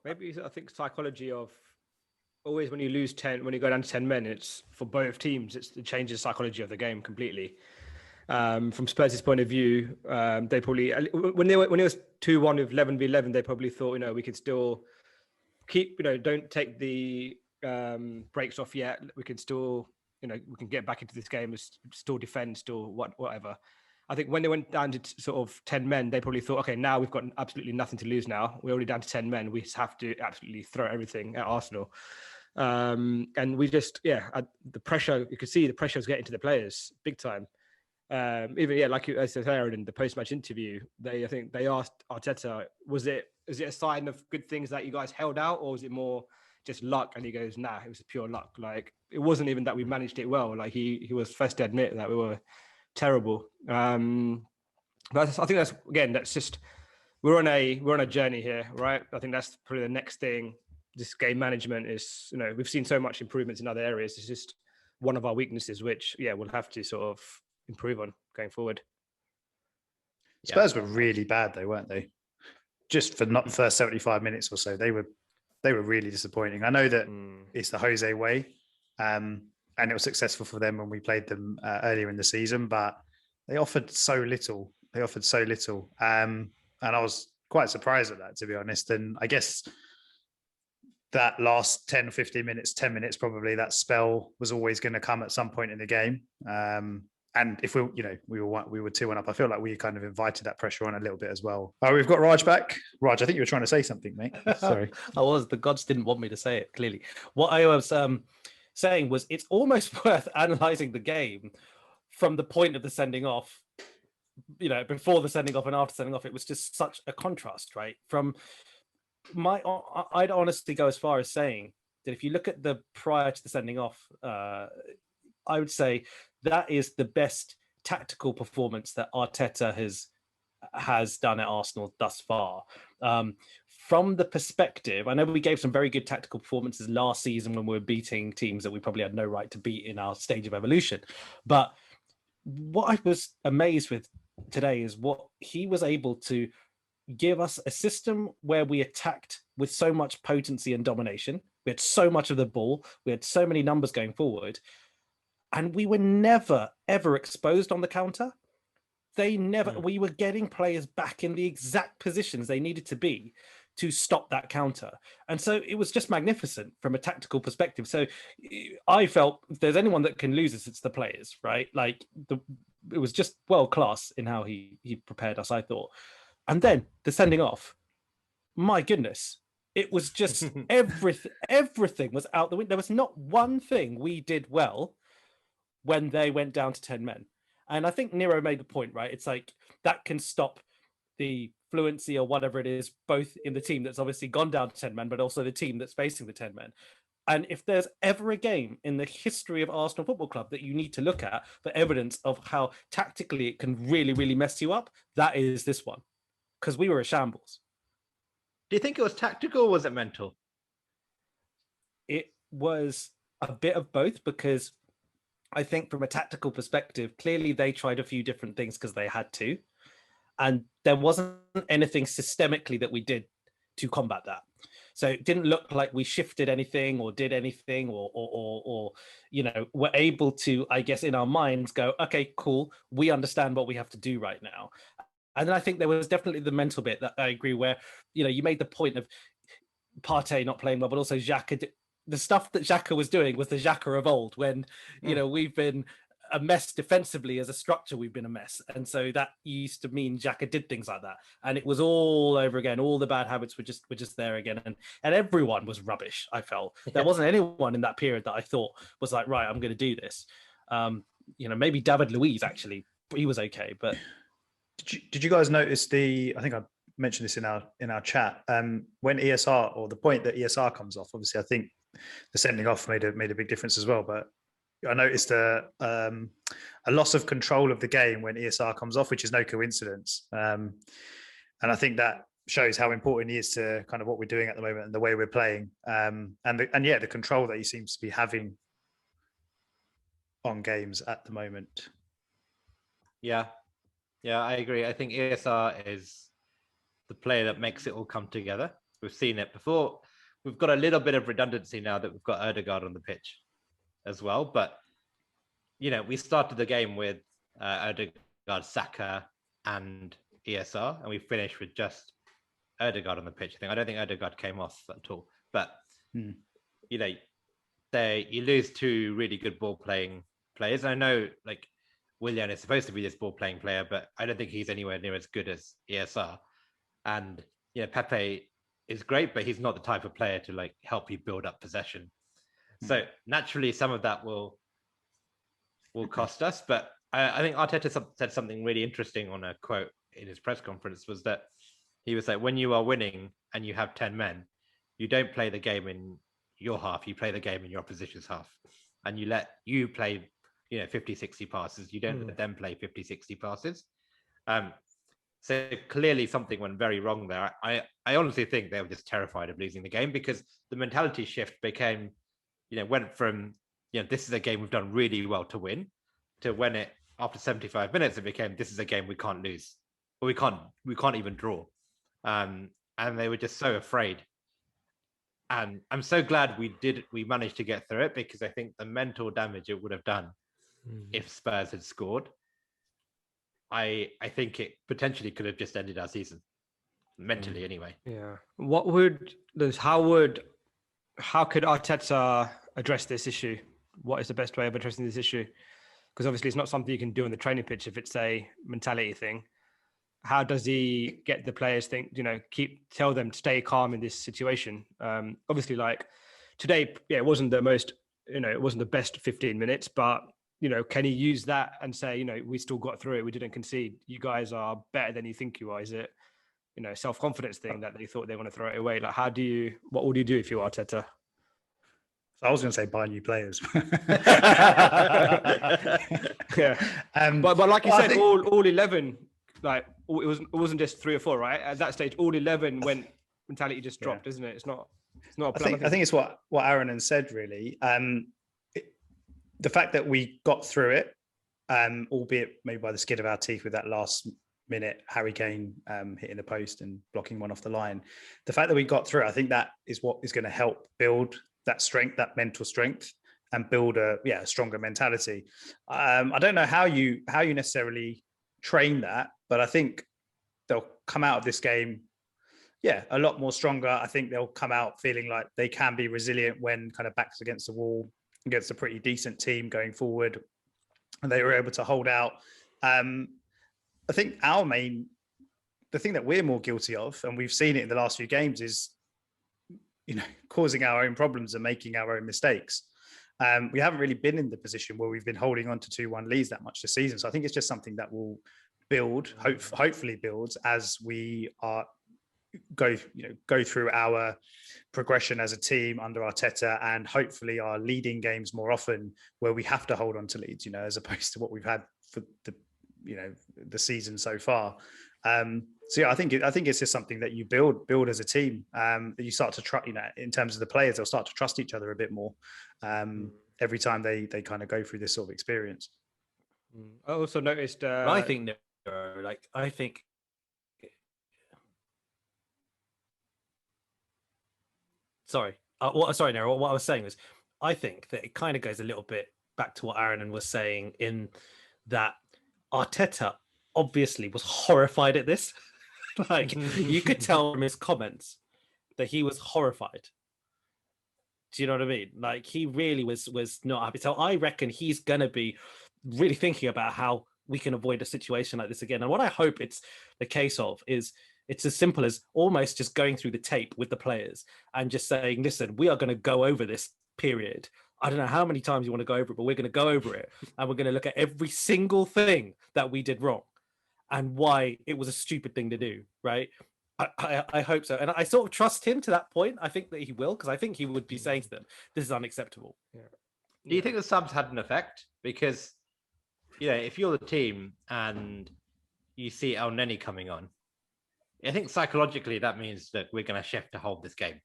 Maybe I think psychology of always when you lose 10, when you go down to 10 men, it's for both teams, it changes the psychology of the game completely. From Spurs' point of view, they probably, when it was 2-1 with 11v11, they probably thought, we could still keep, don't take the breaks off yet. We can still, we can get back into this game, still defend, still whatever. I think when they went down to sort of 10 men, they probably thought, okay, now we've got absolutely nothing to lose now. We're already down to 10 men. We just have to absolutely throw everything at Arsenal. And we just, the pressure, you could see the pressure was getting to the players big time. Even, like you said, Aaron, in the post-match interview, I think they asked Arteta, is it a sign of good things that you guys held out, or was it more just luck? And he goes, nah, it was pure luck. Like, it wasn't even that we managed it well. Like, he was first to admit that we were terrible. But I think that's just, we're on a journey here, right? I think that's probably the next thing. This game management is, we've seen so much improvements in other areas. It's just one of our weaknesses, which we'll have to sort of improve on going forward. Spurs were really bad though, weren't they? Just for not the first 75 minutes or so, they were really disappointing. I know that it's the Jose way, and it was successful for them when we played them earlier in the season, but they offered so little. And I was quite surprised at that, to be honest. And I guess that last 10 or 15 minutes, 10 minutes probably, that spell was always going to come at some point in the game. And if we were 2-1 up, I feel like we kind of invited that pressure on a little bit as well. We've got Raj back. Raj, I think you were trying to say something, mate. Sorry. I was. The gods didn't want me to say it, clearly. What I was saying was it's almost worth analysing the game from the point of the sending off, before the sending off and after sending off. It was just such a contrast, right? I'd honestly go as far as saying that if you look at the prior to the sending off, I would say that is the best tactical performance that Arteta has done at Arsenal thus far. From the perspective, I know we gave some very good tactical performances last season when we were beating teams that we probably had no right to beat in our stage of evolution. But what I was amazed with today is what he was able to give us: a system where we attacked with so much potency and domination. We had so much of the ball. We had so many numbers going forward. And we were never, ever exposed on the counter. We were getting players back in the exact positions they needed to be to stop that counter. And so it was just magnificent from a tactical perspective. So I felt if there's anyone that can lose this, it's the players, right? Like it was just world class in how he prepared us, I thought. And then the sending off, my goodness, it was just everything was out the window. There was not one thing we did well when they went down to 10 men. And I think Nero made the point, right? It's like that can stop the fluency or whatever it is, both in the team that's obviously gone down to 10 men, but also the team that's facing the 10 men. And if there's ever a game in the history of Arsenal Football Club that you need to look at for evidence of how tactically it can really, really mess you up, that is this one. Because we were a shambles. Do you think it was tactical or was it mental? It was a bit of both, because I think from a tactical perspective, clearly they tried a few different things because they had to. And there wasn't anything systemically that we did to combat that. So it didn't look like we shifted anything or did anything or were able to, I guess, in our minds go, okay, cool, we understand what we have to do right now. And then I think there was definitely the mental bit that I agree where, you made the point of Partey not playing well, but also Xhaka. The stuff that Xhaka was doing was the Xhaka of old when, we've been a mess defensively as a structure. We've been a mess. And so that used to mean Xhaka did things like that. And it was all over again. All the bad habits were just there again. And everyone was rubbish, I felt. There wasn't anyone in that period that I thought was like, right, I'm going to do this. Maybe David Luiz, actually, he was okay. But did you guys notice I think I mentioned this in our chat, when ESR, or the point that ESR comes off, obviously I think the sending off made a big difference as well, but I noticed a loss of control of the game when ESR comes off, which is no coincidence, and I think that shows how important he is to kind of what we're doing at the moment and the way we're playing, and the control that he seems to be having on games at the moment. Yeah, I agree. I think ESR is the player that makes it all come together. We've seen it before. We've got a little bit of redundancy now that we've got Odegaard on the pitch as well. But, we started the game with Odegaard, Saka and ESR, and we finished with just Odegaard on the pitch. I don't think Odegaard came off at all. But, you lose two really good ball-playing players. And I know, Willian is supposed to be this ball-playing player, but I don't think he's anywhere near as good as ESR. And Pepe is great, but he's not the type of player to help you build up possession. So naturally, some of that will cost us. But I think Arteta said something really interesting on a quote in his press conference, was that he was like, when you are winning and you have 10 men, you don't play the game in your half, you play the game in your opposition's half. And you play 50, 60 passes. You don't let them play 50, 60 passes. So clearly something went very wrong there. I honestly think they were just terrified of losing the game, because the mentality shift became, went from, this is a game we've done really well to win, to when after 75 minutes, it became, this is a game we can't lose, or we can't even draw. And they were just so afraid. And I'm so glad we managed to get through it, because I think the mental damage it would have done if Spurs had scored, I think it potentially could have just ended our season, mentally anyway. Yeah. How could Arteta address this issue? What is the best way of addressing this issue? because obviously it's not something you can do on the training pitch if it's a mentality thing. How does he get the players tell them to stay calm in this situation? Obviously, like today, it wasn't the most, it wasn't the best 15 minutes, but can he use that and say, we still got through it, we didn't concede, you guys are better than you think you are? Is it, self-confidence thing that they thought they want to throw it away? Like, what would you do if you are Arteta? I was going to say buy new players. Yeah, but like you said, all 11, like it wasn't just 3 or 4, right? At that stage, all 11 went, mentality just dropped, isn't it? It's not a plan. I think it's what Aaron has said, really. The fact that we got through it, albeit maybe by the skin of our teeth with that last minute Harry Kane hitting the post and blocking one off the line. The fact that we got through, I think that is what is going to help build that strength, that mental strength, and build a stronger mentality. I don't know how you necessarily train that, but I think they'll come out of this game a lot more stronger. I think they'll come out feeling like they can be resilient when kind of backs against the wall against a pretty decent team going forward, and they were able to hold out. I think the thing that we're more guilty of, and we've seen it in the last few games, is causing our own problems and making our own mistakes. We haven't really been in the position where we've been holding on to 2-1 leads that much this season. So I think it's just something that will build, hopefully builds, as we go through our progression as a team under Arteta, and hopefully are leading games more often where we have to hold on to leads, as opposed to what we've had for the season so far. So I think it's just something that you build as a team, that you start to trust, in terms of the players, they'll start to trust each other a bit more every time they kind of go through this sort of experience. I also noticed Sorry, Nero. What I was saying was, I think that it kind of goes a little bit back to what Aaron was saying, in that Arteta obviously was horrified at this. Like, you could tell from his comments that he was horrified. Do you know what I mean? Like, he really was not happy. So I reckon he's going to be really thinking about how we can avoid a situation like this again. And what I hope it's the case of is, it's as simple as almost just going through the tape with the players and just saying, listen, we are going to go over this period. I don't know how many times you want to go over it, but we're going to go over it. And we're going to look at every single thing that we did wrong and why it was a stupid thing to do, right? I hope so. And I sort of trust him to that point. I think that he will, because I think he would be saying to them, this is unacceptable. Yeah. Do you think the subs had an effect? Because, if you're the team and you see El Neni coming on, I think psychologically that means that we're going to shift to hold this game.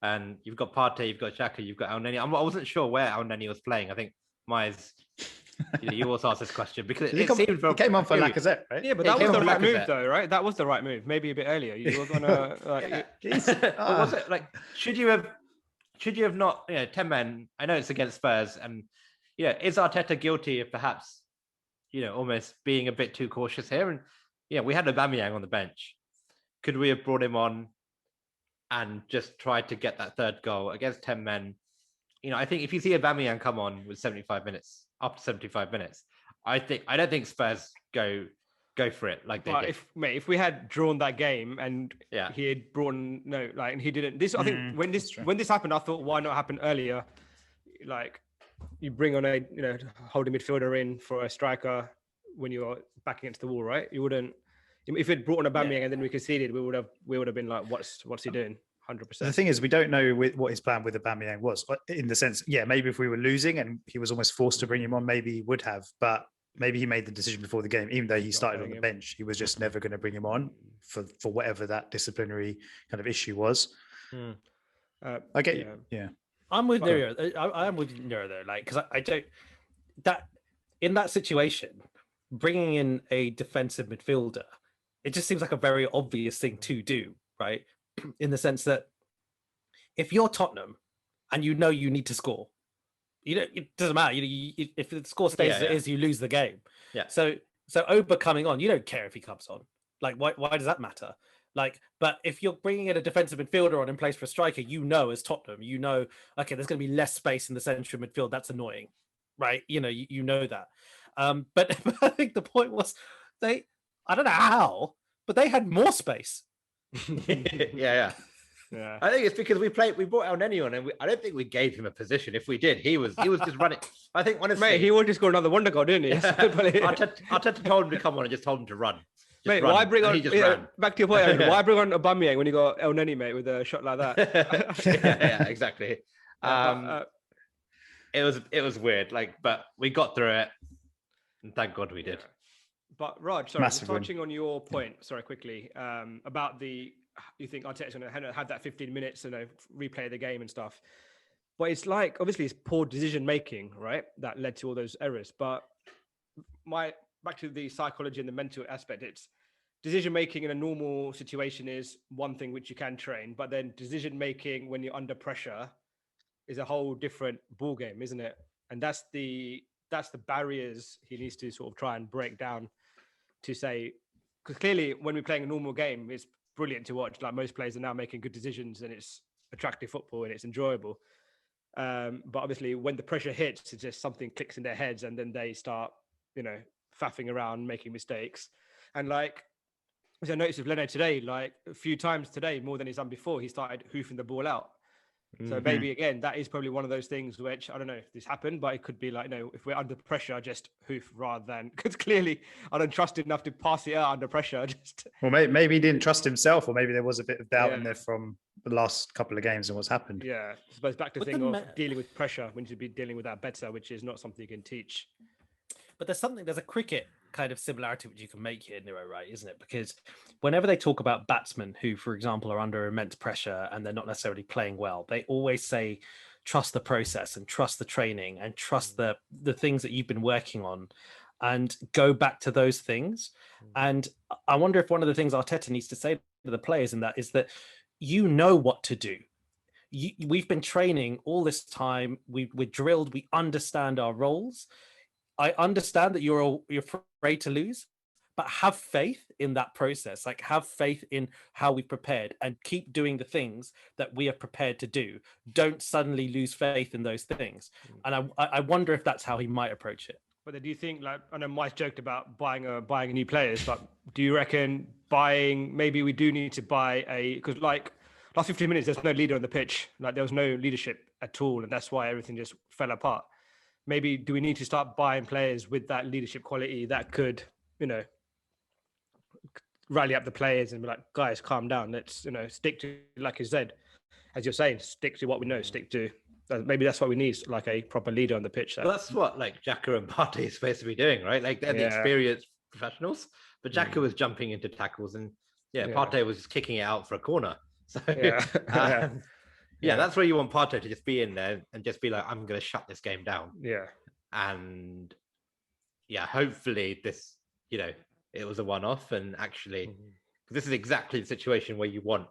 And you've got Partey, you've got Xhaka, you've got El Neni. I wasn't sure where El Neni was playing. I think Myers, you also asked this question because it seemed he came on for Lacazette, right? Yeah, but that was the right move, though, right? That was the right move. Maybe a bit earlier. You were gonna was it like should you have not? 10 men. I know it's against Spurs, and is Arteta guilty of perhaps almost being a bit too cautious here? And we had Aubameyang on the bench. Could we have brought him on and just tried to get that third goal against 10 men? I think if you see Aubameyang come on with 75 minutes, after 75 minutes, I don't think Spurs go for it like they did. If we had drawn that game and he had brought and he didn't. This I think when this happened, I thought, why not happen earlier? Like, you bring on a holding midfielder in for a striker when you're back against the wall, right? You wouldn't. If it brought on Aubameyang and then we conceded, we would have been like, what's he doing? 100%. The thing is, we don't know what his plan with Aubameyang was. In the sense, maybe if we were losing and he was almost forced to bring him on, maybe he would have. But maybe he made the decision before the game, even though he started on the bench, he was just never going to bring him on for whatever that disciplinary kind of issue was. I get you. Yeah, I'm with Nero. I'm with Nero though, like, because I don't that in that situation, bringing in a defensive midfielder, it just seems like a very obvious thing to do, right? In the sense that if you're Tottenham and you need to score, it doesn't matter. If the score stays as it is, you lose the game. Yeah. So Auba coming on, you don't care if he comes on. Like, why does that matter? Like, but if you're bringing in a defensive midfielder on in place for a striker, as Tottenham, okay, there's going to be less space in the central midfield. That's annoying, right? You know that. But I think the point was I don't know how, but they had more space. Yeah. I think it's because we brought El Neni on, and I don't think we gave him a position. If we did, he was just running. I think honestly, mate, he wanted to score another wonder goal, didn't he? Arteta told him to come on and just told him to run. Mate, why bring on? Back to your point, Aaron, why bring on Aubameyang when you got El Neni, mate, with a shot like that? yeah, exactly. It was weird, but we got through it, and thank God we did. But Raj, sorry, just touching on your point, quickly, about you think Arteta's going to have that 15 minutes and replay the game and stuff. But it's obviously it's poor decision making, right? That led to all those errors. But back to the psychology and the mental aspect, it's decision making in a normal situation is one thing which you can train, but then decision making when you're under pressure is a whole different ball game, isn't it? And that's the barriers he needs to sort of try and break down to say, because clearly when we're playing a normal game, it's brilliant to watch. Like most players are now making good decisions and it's attractive football and it's enjoyable. But obviously when the pressure hits, it's just something clicks in their heads and then they start, faffing around, making mistakes. And as I noticed with Leno today, a few times today, more than he's done before, he started hoofing the ball out. So maybe again, that is probably one of those things which I don't know if this happened, but it could be if we're under pressure, just hoof rather than, because clearly I don't trust enough to pass it out under pressure. Well, maybe he didn't trust himself, or maybe there was a bit of doubt in there from the last couple of games and what's happened. Yeah, I suppose back to the thing of dealing with pressure, we need to be dealing with that better, which is not something you can teach. But there's a cricket kind of similarity which you can make here, Nero, right? Isn't it? Because whenever they talk about batsmen who, for example, are under immense pressure and they're not necessarily playing well, they always say, trust the process and trust the training and trust the things that you've been working on and go back to those things. And I wonder if one of the things Arteta needs to say to the players in that is that you know what to do. We've been training all this time. We're drilled. We understand our roles. I understand that you're afraid to lose, but have faith in that process. Have faith in how we've prepared and keep doing the things that we are prepared to do. Don't suddenly lose faith in those things. And I wonder if that's how he might approach it. But then do you think, I know Mike joked about buying new players, but do you reckon maybe we do need to buy because last 15 minutes, there's no leader on the pitch. There was no leadership at all. And that's why everything just fell apart. Maybe do we need to start buying players with that leadership quality that could, rally up the players and be like, guys, calm down. Let's, stick to, like you said, as you're saying, stick to what we know, stick to. Maybe that's what we need, a proper leader on the pitch. Well, that's what Xhaka and Partey is supposed to be doing, right? They're the experienced professionals, but Xhaka was jumping into tackles and Partey was just kicking it out for a corner. So that's where you want Partey to just be in there and just be like, I'm going to shut this game down. Yeah. And hopefully this, it was a one-off and actually, this is exactly the situation where you want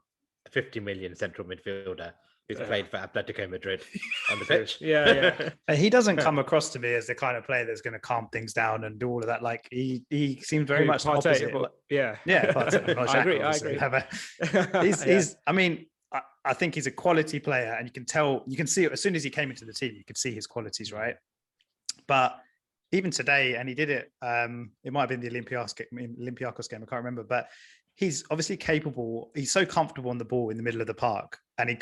a 50 million central midfielder who's played for Atletico Madrid on the pitch. And he doesn't come across to me as the kind of player that's going to calm things down and do all of that. He seems very much opposite. Partey. I agree. I think he's a quality player, and you can see it as soon as he came into the team. You could see his qualities, right? But even today, and he did it. It might have been the Olympiacos game. I can't remember, but he's obviously capable. He's so comfortable on the ball in the middle of the park, and he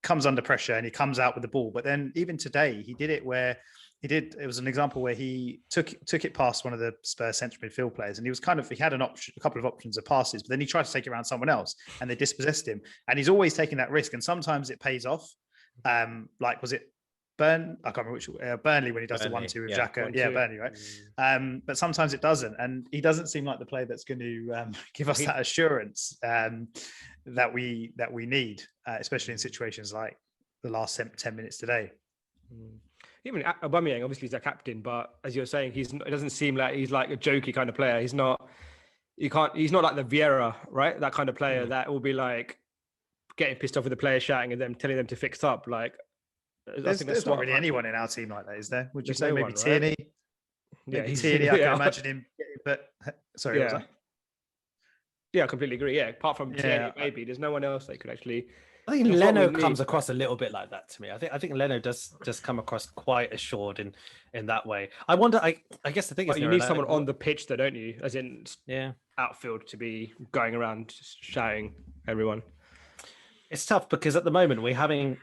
comes under pressure and he comes out with the ball. But then even today, he did it where it was an example where he took it past one of the Spurs central midfield players, and he had a couple of options of passes, but then he tried to take it around someone else and they dispossessed him. And he's always taking that risk, and sometimes it pays off. Was it I can't remember which Burnley when he does Burnley, the 1-2 with Xhaka. Burnley, right? But sometimes it doesn't, and he doesn't seem like the player that's going to give us that assurance that we need, especially in situations like the last 10 minutes today. Even Aubameyang, obviously he's a captain, but as you're saying, it doesn't seem like he's like a jokey kind of player. He's not like the Vieira, right? That kind of player that will be getting pissed off with the players shouting at them, telling them to fix up. There's not really anyone in our team like that, is there? Would you say maybe Tierney? Right? Tierney, I can imagine him. But sorry, what was that? Yeah, I completely agree. Yeah, apart from Tierney, maybe there's no one else that could actually I think That's what we Leno need. comes across a little bit like that to me. I think Leno does just come across quite assured in that way. I wonder. I guess the thing is, But you Nero, need like, someone on the pitch, though, don't you? As in yeah, outfield to be going around just shouting everyone. it's tough because at the moment we're having,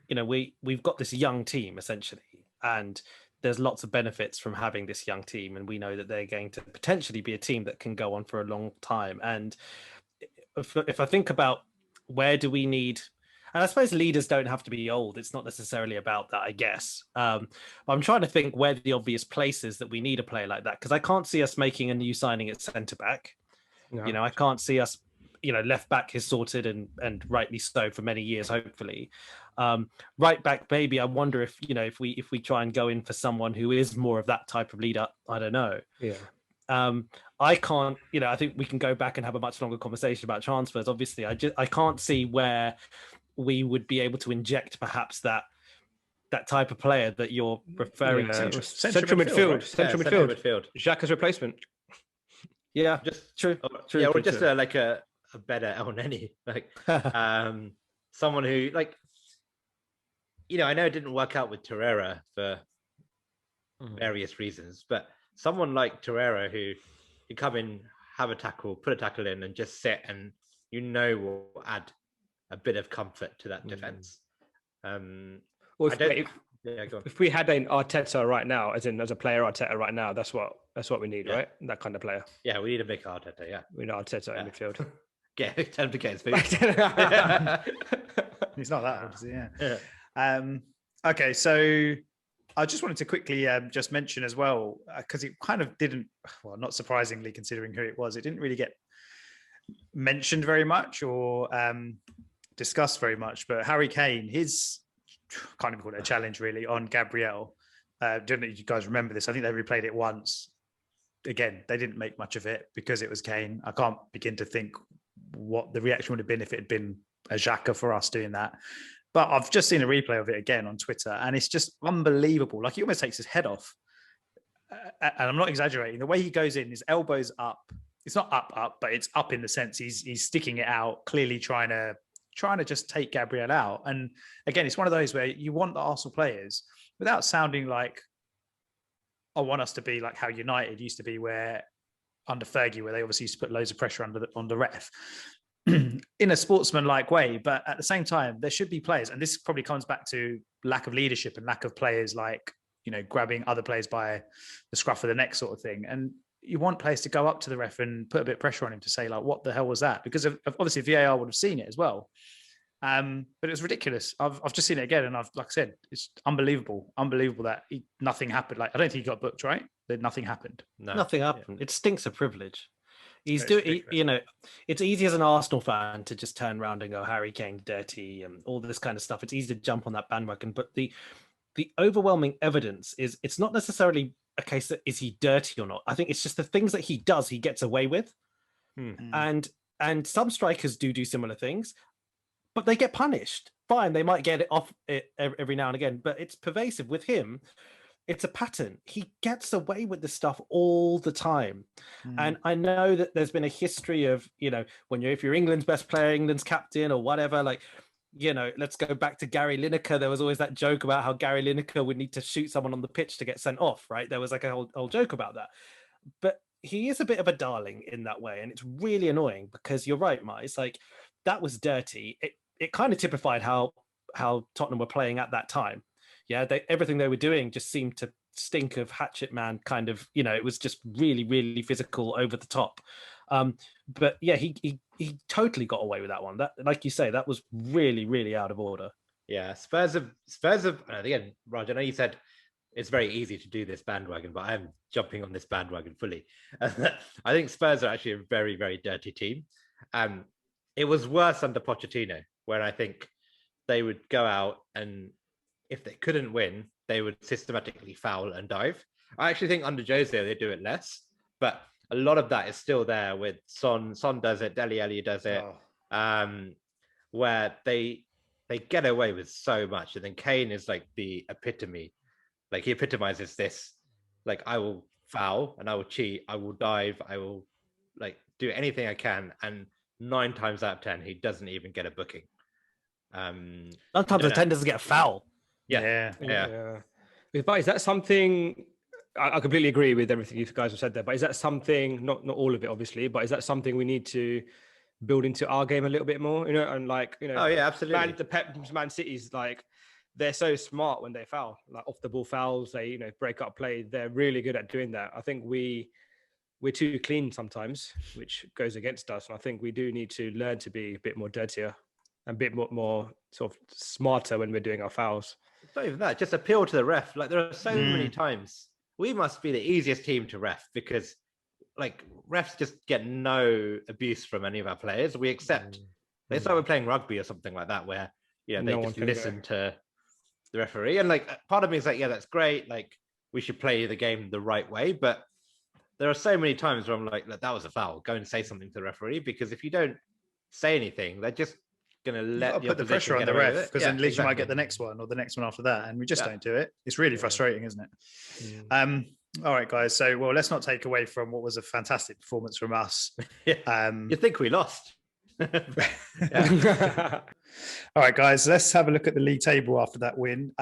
we've got this young team essentially, and there's lots of benefits from having this young team, and we know that they're going to potentially be a team that can go on for a long time. And if I think about where do we need, and I suppose leaders don't have to be old. It's not necessarily about that, I guess. But I'm trying to think where the obvious places that we need a player like that, because I can't see us making a new signing at centre back. No. I can't see us, left back is sorted and rightly so for many years, hopefully. Right back, maybe I wonder if we try and go in for someone who is more of that type of leader. I don't know. Yeah. I can't, I think we can go back and have a much longer conversation about transfers. Obviously, I can't see where we would be able to inject perhaps that type of player that you're referring to. Central midfield. Central midfield. Xhaka's replacement. Yeah, Just true. or just like a better El Neni, like someone who, like, I know it didn't work out with Torreira for various reasons, but someone like Torreira who you come in, have a tackle, put a tackle in, and just sit, and will add a bit of comfort to that defense. Well, if we had an Arteta right now, as a player Arteta right now, that's what we need, right? That kind of player. Yeah, we need a big Arteta. Yeah, we need Arteta in midfield. Tell him to get his food. He's not that old, is he? Yeah. Okay, so I just wanted to quickly just mention as well, because it kind of didn't, well, not surprisingly considering who it was, it didn't really get mentioned very much or discussed very much, but Harry Kane, his, can't even call it a challenge really, on Gabriel. Don't know if you guys remember this. I think they replayed it once. Again, they didn't make much of it because it was Kane. I can't begin to think what the reaction would have been if it had been a Xhaka for us doing that. But I've just seen a replay of it again on Twitter, and it's just unbelievable. Like, he almost takes his head off. And I'm not exaggerating. The way he goes in, his elbow's up. It's not up, but it's up in the sense he's sticking it out, clearly trying to just take Gabriel out. And again, it's one of those where you want the Arsenal players, without sounding like I want us to be like how United used to be, where under Fergie, where they obviously used to put loads of pressure on the ref in a sportsman-like way. But at the same time, there should be players, and this probably comes back to lack of leadership and lack of players, like, grabbing other players by the scruff of the neck sort of thing. And you want players to go up to the ref and put a bit of pressure on him to say, like, what the hell was that? Because obviously VAR would have seen it as well. But it was ridiculous. I've just seen it again, and like I said, it's unbelievable that nothing happened. Like, I don't think he got booked, right? That nothing happened. No, nothing happened. Yeah. It stinks of privilege. He's doing, it's easy as an Arsenal fan to just turn around and go, Harry Kane dirty and all this kind of stuff. It's easy to jump on that bandwagon, but the overwhelming evidence is it's not necessarily a case that is he dirty or not. I think it's just the things that he does, he gets away with. And some strikers do similar things, but they get punished. Fine, they might get it off every now and again, but it's pervasive with him. It's a pattern. He gets away with this stuff all the time. And I know that there's been a history of, if you're England's best player, England's captain or whatever, like, let's go back to Gary Lineker. There was always that joke about how Gary Lineker would need to shoot someone on the pitch to get sent off, right? There was like a whole joke about that. But he is a bit of a darling in that way. And it's really annoying because you're right, Mike. It's like, that was dirty. It kind of typified how Tottenham were playing at that time. Yeah, everything they were doing just seemed to stink of Hatchet Man kind of, it was just really, really physical, over the top. But yeah, he totally got away with that one. That, like you say, that was really, really out of order. Yeah, Spurs have again, Raj, I know you said it's very easy to do this bandwagon, but I'm jumping on this bandwagon fully. I think Spurs are actually a very, very dirty team. It was worse under Pochettino, where I think they would go out and if they couldn't win, they would systematically foul and dive. I actually think under Jose, they do it less, but a lot of that is still there with Son. Son does it, Dele Alli does it, where they get away with so much. And then Kane is like the epitome. Like, he epitomizes this. Like, I will foul and I will cheat. I will dive. I will like do anything I can. And 9 times out of 10, he doesn't even get a booking. Sometimes the 10 doesn't get a foul. Yeah. But is that something? I completely agree with everything you guys have said there. But is that something? Not all of it, obviously. But is that something we need to build into our game a little bit more? And like Oh yeah, absolutely. Man City's like, they're so smart when they foul, like off the ball fouls. They break up play. They're really good at doing that. I think we're too clean sometimes, which goes against us. And I think we do need to learn to be a bit more dirtier and a bit more sort of smarter when we're doing our fouls. It's not even that. Just appeal to the ref. Like there are so many times we must be the easiest team to ref because like refs just get no abuse from any of our players. We accept. It's like we're playing rugby or something like that, where they just listen to the referee. And like part of me is like, yeah, that's great. Like we should play the game the right way. But there are so many times where I'm like, that was a foul. Go and say something to the referee, because if you don't say anything, they're just going to let put the pressure on the ref, because then at least you might get the next one or the next one after that, and we just don't do it. It's really frustrating, isn't it? All right, guys. So, well, let's not take away from what was a fantastic performance from us. You think we lost? All right, guys. Let's have a look at the league table after that win.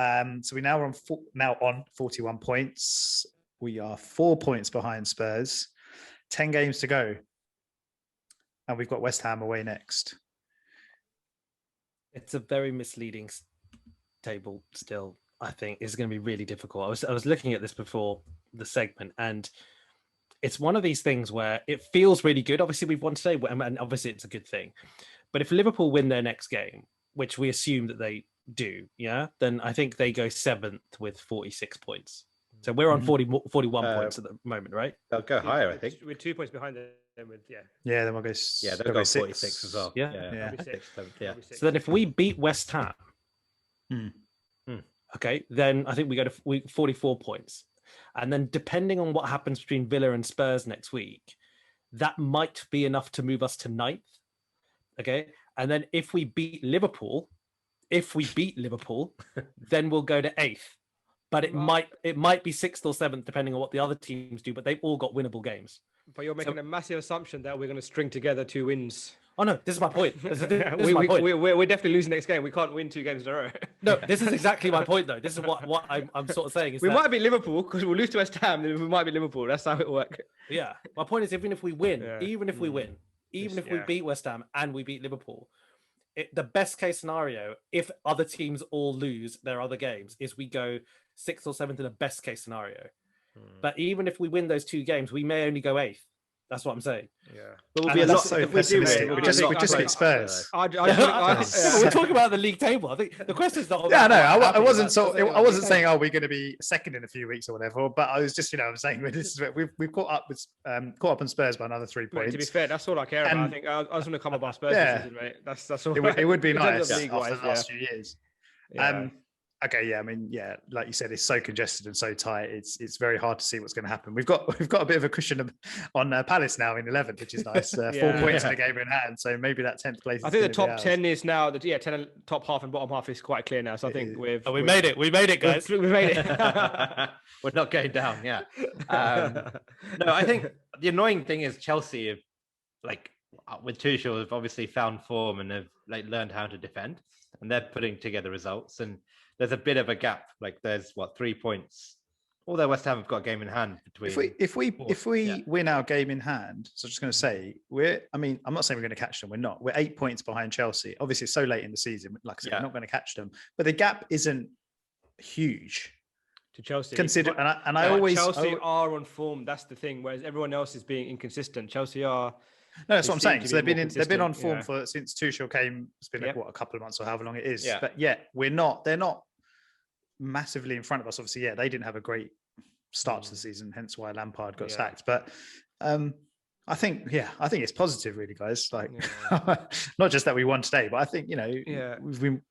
So we now on 41 points. We are 4 points behind Spurs. 10 games to go, and we've got West Ham away next. It's a very misleading table still. I think it's going to be really difficult. I was looking at this before the segment, and it's one of these things where it feels really good. Obviously, we've won today, and obviously it's a good thing. But if Liverpool win their next game, which we assume that they do, then I think they go 7th with 46 points. So we're on 41 points at the moment, right? They'll go higher, I think. We're 2 points behind them with then we'll go. They'll go 46 as well. Yeah. So then if we beat West Ham, okay, then I think we go to 44 points. And then depending on what happens between Villa and Spurs next week, that might be enough to move us to 9th. Okay. And then if we beat Liverpool, then we'll go to 8th. But it might be 6th or 7th, depending on what the other teams do. But they've all got winnable games. But you're making a massive assumption that we're going to string together 2 wins. Oh no, this is my point. This is my point. We're definitely losing next game. We can't win 2 games in a row. No, this is exactly my point, though. This is what I'm sort of saying. Is we might be Liverpool because we'll lose to West Ham. Then we might be Liverpool. That's how it works. Yeah, my point is, even if we win, even if we beat West Ham and we beat Liverpool, the best case scenario, if other teams all lose their other games, is we go 6th or 7th in the best case scenario. But even if we win those 2 games, we may only go 8th. That's what I'm saying. Yeah, but we'll be a lot. So if we just get Spurs. We're talking about the league table. I think the question is not. I wasn't saying we're going to be second in a few weeks or whatever. But I was just I'm saying this is we've caught up on Spurs by another 3 points. To be fair, that's all I care about. I think I was going to come up on Spurs this season, mate. That's all. It would be nice after the last few years. Okay, I mean, like you said, it's so congested and so tight. It's very hard to see what's going to happen. We've got a bit of a cushion on Palace now in 11th, which is nice. 4 points in the game in hand, so maybe that 10th place. I think the top 10 is now. 10 top half and bottom half is quite clear now. So I think we made it. We made it, guys. We made it. We're not going down. Yeah. No, I think the annoying thing is Chelsea have, like, with Tuchel, have obviously found form and have learned how to defend, and they're putting together results. And there's a bit of a gap. Like there's 3 points. Although West Ham have got a game in hand between. If we win our game in hand, so I'm just going to say I'm not saying we're going to catch them. We're not. We're 8 points behind Chelsea. Obviously, it's so late in the season. Like I said, we're not going to catch them. But the gap isn't huge to Chelsea. Chelsea are on form. That's the thing. Whereas everyone else is being inconsistent. Chelsea are. No, that's what I'm saying. So they've been on form since Tuchel came. It's been a couple of months or however long it is. Yeah. But they're not massively in front of us. Obviously, they didn't have a great start to the season, hence why Lampard got sacked. But I think it's positive, really, guys. Like not just that we won today, but I think we've been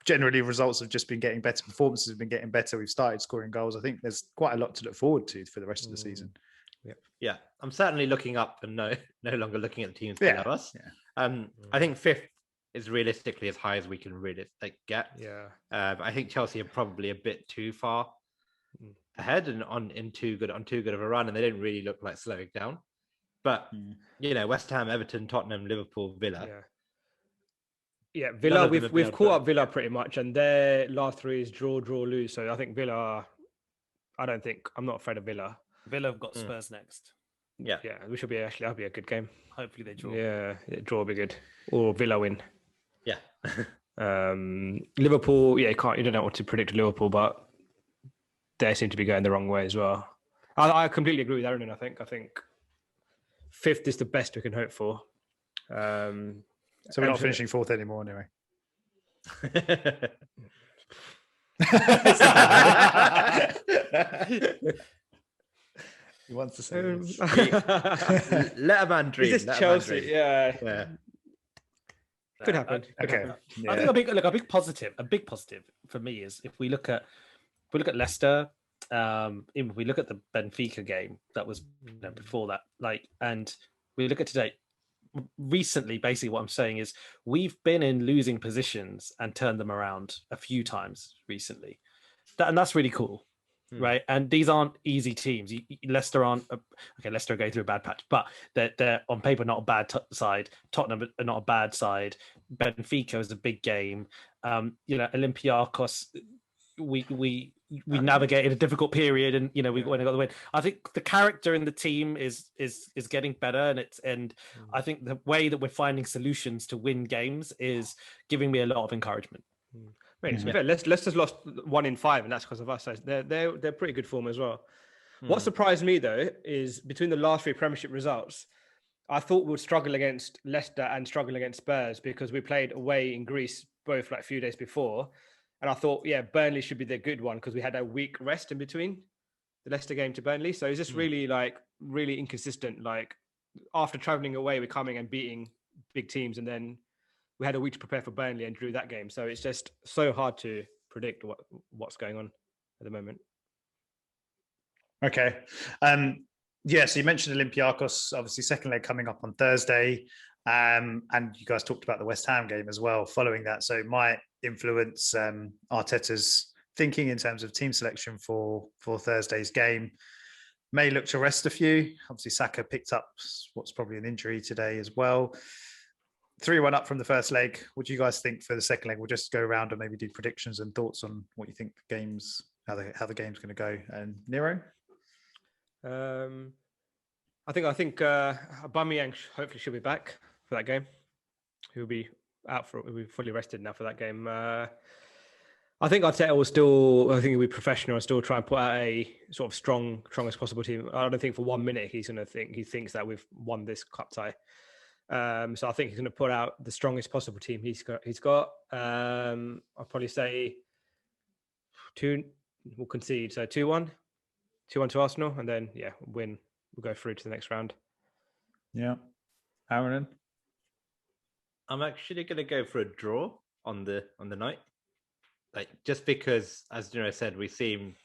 generally results have just been getting better. Performances have been getting better. We've started scoring goals. I think there's quite a lot to look forward to for the rest of the season. Yeah, I'm certainly looking up and no longer looking at the teams below us. I think 5th is realistically as high as we can really get. I think Chelsea are probably a bit too far ahead and on too good of a run, and they don't really look like slowing down. But West Ham, Everton, Tottenham, Liverpool, Villa Yeah, None Villa. of them have We've been caught able up Villa pretty much, and their last three is draw, lose. So I think Villa. I'm not afraid of Villa. Villa have got Spurs next. Yeah. Yeah, we should be actually. That'll be a good game. Hopefully they draw. Yeah, draw will be good, or Villa win. Yeah. Liverpool. Yeah, you don't know what to predict Liverpool, but they seem to be going the wrong way as well. I completely agree with Aaron. I think fifth is the best we can hope for. So we're not finishing fourth anymore, anyway. He wants to say this. Let a man dream. Is this let Chelsea? A man dream. Yeah. Could happen. Could happen. Yeah. I think a big positive for me is if we look at Leicester, if we look at the Benfica game that was before that, and we look at today. Recently, basically, what I'm saying is we've been in losing positions and turned them around a few times recently, and that's really cool, right? And these aren't easy teams. Leicester aren't Leicester are going through a bad patch, but they're on paper not a bad side. Tottenham are not a bad side. Benfica is a big game. Olympiacos, we navigated a difficult period, and we got the win. I think the character in the team is getting better, and I think the way that we're finding solutions to win games is giving me a lot of encouragement. Leicester's lost 1 in 5, and that's because of us. So they're pretty good form as well. What surprised me though is between the last 3 Premiership results, I thought we would struggle against Leicester and struggle against Spurs because we played away in Greece both a few days before. And I thought, Burnley should be the good one because we had a week rest in between the Leicester game to Burnley. So it's just really inconsistent. After traveling away, we're coming and beating big teams. And then we had a week to prepare for Burnley and drew that game. So it's just so hard to predict what's going on at the moment. Okay. So you mentioned Olympiacos, obviously second leg coming up on Thursday. And you guys talked about the West Ham game as well following that. So might influence Arteta's thinking in terms of team selection for Thursday's game. May look to rest a few. Obviously, Saka picked up what's probably an injury today as well. 3-1 up from the first leg. What do you guys think for the second leg? We'll just go around and maybe do predictions and thoughts on what you think the game's, how the game's going to go. And Nero? I think Aubameyang hopefully should be back for that game. He'll be fully rested now for that game. I think Arteta will still, he'll be professional and still try and put out a sort of strongest possible team. I don't think for 1 minute he thinks that we've won this cup tie. So I think he's going to put out the strongest possible team he's got. I'll probably say 2 will concede. So 2-1 to Arsenal, and then win. We'll go through to the next round. Yeah. Aaron? I'm actually going to go for a draw on the night, just because, as Nero said, we seem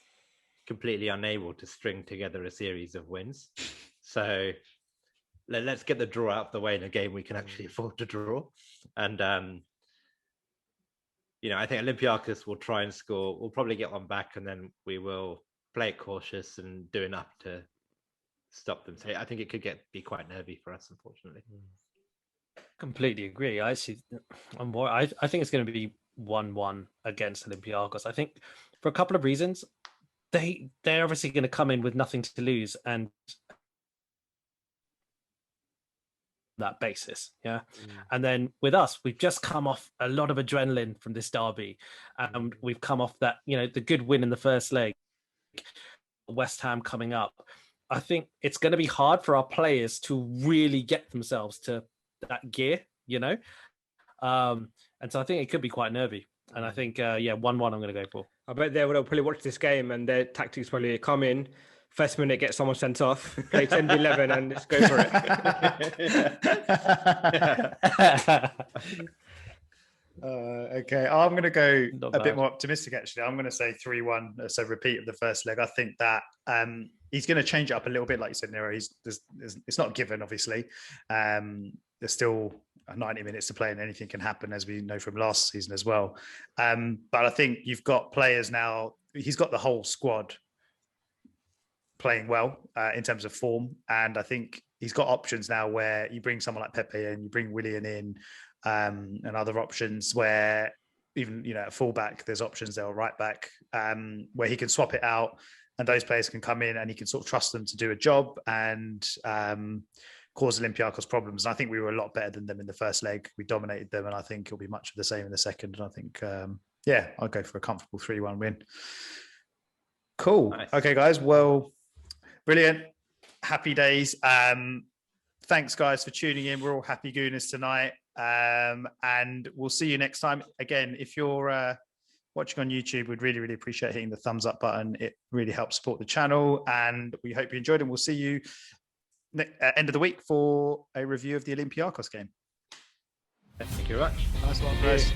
completely unable to string together a series of wins. So let's get the draw out of the way in a game we can actually afford to draw. And I think Olympiacos will try and score. We'll probably get one back, and then we will play it cautious and do enough to stop them. So I think it could be quite nervy for us, unfortunately. Completely agree. I think it's going to be 1-1 against Olympiacos. I think for a couple of reasons. They're obviously going to come in with nothing to lose, and that basis, and then with us, we've just come off a lot of adrenaline from this derby, and we've come off that the good win in the first leg. West Ham coming up, I think it's going to be hard for our players to really get themselves to that gear, and so I think it could be quite nervy. And I think 1-1 I'm going to go for. I bet they'll probably watch this game and their tactics probably come in first minute, get someone sent off, play 10-11 and just go for it. Okay, I'm going to go bit more optimistic, actually. I'm going to say 3-1, so repeat of the first leg. I think that he's going to change it up a little bit, like you said, Nero. It's not given, obviously. There's still 90 minutes to play and anything can happen, as we know from last season as well. But I think you've got players now. He's got the whole squad playing well in terms of form. And I think he's got options now where you bring someone like Pepe and you bring Willian in, and other options where even, at fullback, there's options there, or right back, where he can swap it out and those players can come in and he can sort of trust them to do a job and cause Olympiacos problems. And I think we were a lot better than them in the first leg. We dominated them, and I think it'll be much of the same in the second. And I think, I'll go for a comfortable 3-1 win. Cool. Nice. Okay, guys. Well, brilliant. Happy days. Thanks, guys, for tuning in. We're all happy gooners tonight. And we'll see you next time. Again, if you're watching on YouTube, we'd really, really appreciate hitting the thumbs up button. It really helps support the channel. And we hope you enjoyed it. We'll see you end of the week for a review of the Olympiacos game. Thank you very much. Nice one, guys.